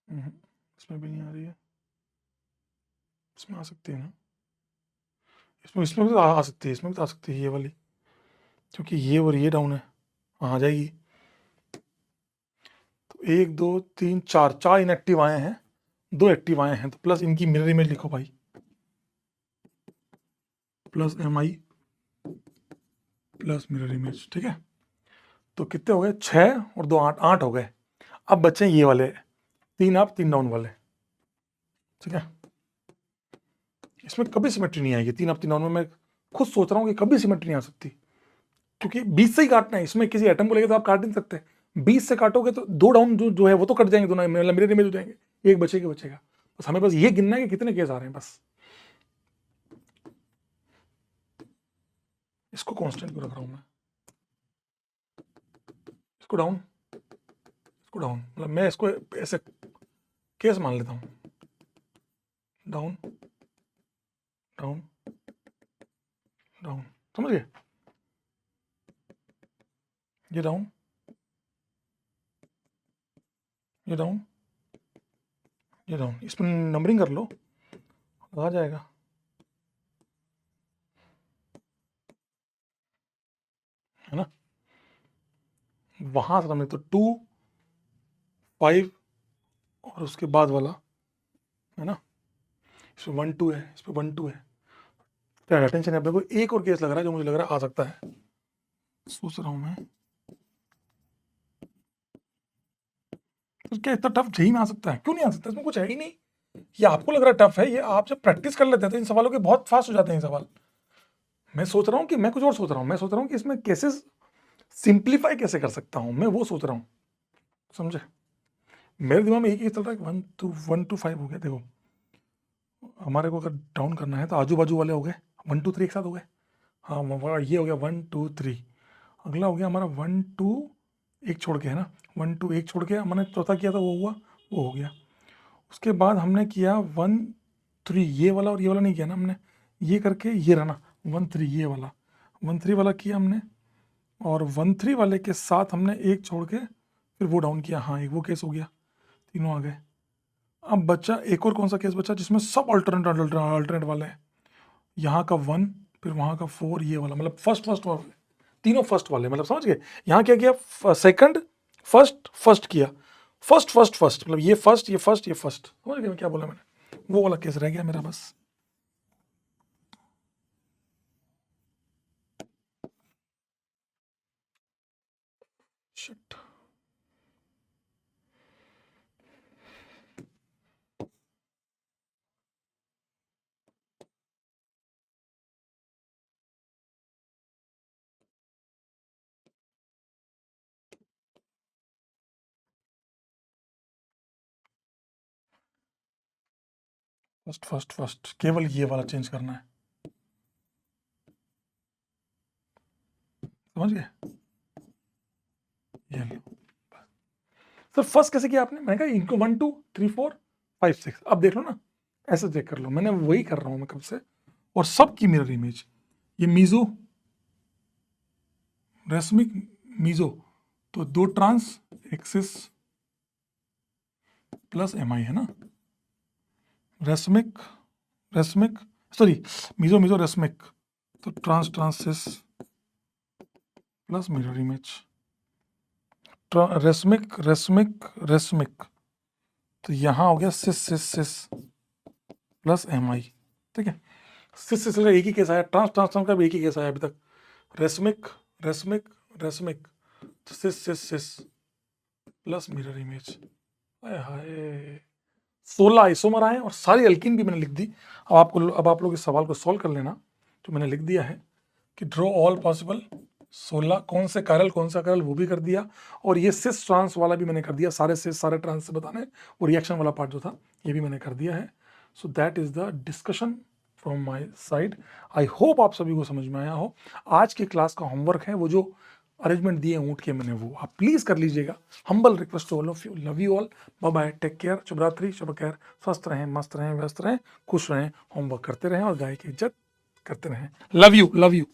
इसमें भी नहीं आ रही है, इसमें आ सकती है ना, इसमें भी तो आ सकती है, इसमें भी तो आ सकती है ये वाली, क्योंकि ये और ये डाउन है, आ जाएगी। तो एक दो तीन चार, चार इनएक्टिव आए हैं, दो एक्टिव आए हैं, तो प्लस इनकी मिरर इमेज लिखो भाई, plus MI plus mirror image, ठीक है। तो कितने हो गए, 6 और 2 8, 8 हो गए। अब बचे ये वाले 3 अप 3 डाउन वाले, ठीक है। इसमें कभी सिमेट्री नहीं आएगी 3 अप 3 डाउन में, मैं खुद सोच रहा हूँ कि कभी सिमेट्री नहीं आ सकती, क्योंकि 20 से ही काटना है। इसमें किसी एटम को लेकर तो आप काट नहीं सकते, 20 से काटोगे तो 2 डाउन जो है वो तो कट जाएंगे, दोनों मिरर इमेज हो जाएंगे, एक बचेगा। बस हमें बस ये गिनना है कि कितने केस आ रहे हैं बस। इसको कांस्टेंट क्यों रख रहा हूं मैं, इसको डाउन, मतलब मैं इसको ऐसे केस मान लेता हूं, डाउन डाउन डाउन, समझ गए, ये डाउन, ये डाउन, ये डाउन, इस पर नंबरिंग कर लो, आ जाएगा, है ना। वहां से हमने तो 2 5 और उसके बाद वाला, है ना, इस पर 1 2 है, इस पर 1 2 है। अटेंशन है अपने को, एक और केस लग रहा है जो मुझे लग रहा है आ सकता है, सोच रहा हूं मैं, तो क्या इतना टफ जेई में आ सकता है, क्यों नहीं आ सकता, इसमें कुछ है ही नहीं। ये आपको लग रहा है टफ है, ये आप जब प्रैक्टिस कर लेते हैं तो इन सवालों के बहुत फास्ट हो जाते हैं सवाल। मैं सोच रहा हूँ कि मैं कुछ और सोच रहा हूँ, मैं सोच रहा हूँ कि इसमें केसेस सिंप्लीफाई कैसे कर सकता हूँ, मैं वो सोच रहा हूँ, समझे। मेरे दिमाग में एक ही चल रहा है कि 1 2 5 हो गया। देखो हमारे को अगर डाउन करना है तो आजू बाजू वाले हो गए 1 2 3 एक साथ हो गए, हाँ ये हो गया 1 2 3। अगला हो गया हमारा 1 2 एक छोड़ के, है ना, 1 2 एक छोड़ के हमने चौथा किया था, वो हुआ, वो हो गया। उसके बाद हमने किया 1 3, ये वाला और ये वाला नहीं किया ना हमने, ये करके ये रहा ना 1 3, ये वाला 1 3 वाला किया हमने, और 1 3 वाले के साथ हमने एक छोड़ के फिर वो डाउन किया, हाँ एक वो केस हो गया, तीनों आ गए। अब बच्चा एक और कौन सा केस बचा जिसमें सब अल्टरनेट वाले हैं, यहाँ का 1 फिर वहाँ का 4, ये वाला, मतलब फर्स्ट वाले, तीनों फर्स्ट वाले, मतलब समझ गए। यहाँ क्या किया, सेकंड फर्स्ट किया, फर्स्ट, मतलब ये फर्स्ट समझ गए क्या बोला मैंने, वो वाला केस रह गया मेरा बस। शिट, फर्स्ट केवल ये वाला चेंज करना है, समझ गए, ये लो। सर फर्स्ट कैसे किया आपने, मैंने कहा इनको 1 2 3 4 5 6, अब देख लो ना, ऐसे चेक कर लो, मैंने वही कर रहा हूँ मैं कब से, और सब की मिरर इमेज, ये मीजो रेशमिक मीजो, तो 2 ट्रांस एक्सिस प्लस MI, है ना, रेशमिक सॉरी, मीजो रेशमिक, तो ट्रांसिस प्लस मिरर इमेज, रेशमिक, तो यहाँ हो गया सिस प्लस MI, ठीक है। सिस का एक ही केस आया, ट्रांस का भी एक ही केस आया अभी तक, रेशमिक तो सिस प्लस मिरर इमेज, हाय 16 आइसोमर आए और सारी एल्कीन भी मैंने लिख दी। अब आप लोग इस सवाल को सॉल्व कर लेना, जो मैंने लिख दिया है कि ड्रॉ ऑल पॉसिबल 16, कौन सा कारल वो भी कर दिया, और ये सिस ट्रांस वाला भी मैंने कर दिया, सारे सिस सारे ट्रांस से बताने, वो रिएक्शन वाला पार्ट जो था ये भी मैंने कर दिया है। So that is the discussion from my side. I hope आप सभी को समझ में आया हो। आज की क्लास का होमवर्क है वो जो अरेंजमेंट दिए ऊँट के मैंने, वो आप प्लीज़ कर लीजिएगा। Humble request to all of you, love you all, bye bye, take care, शुभ रात्रि, शुभ खैर, स्वस्थ रहें, मस्त रहें, व्यस्त रहें, खुश रहें, होमवर्क करते रहें और गाय की इज्जत करते रहें। Love you.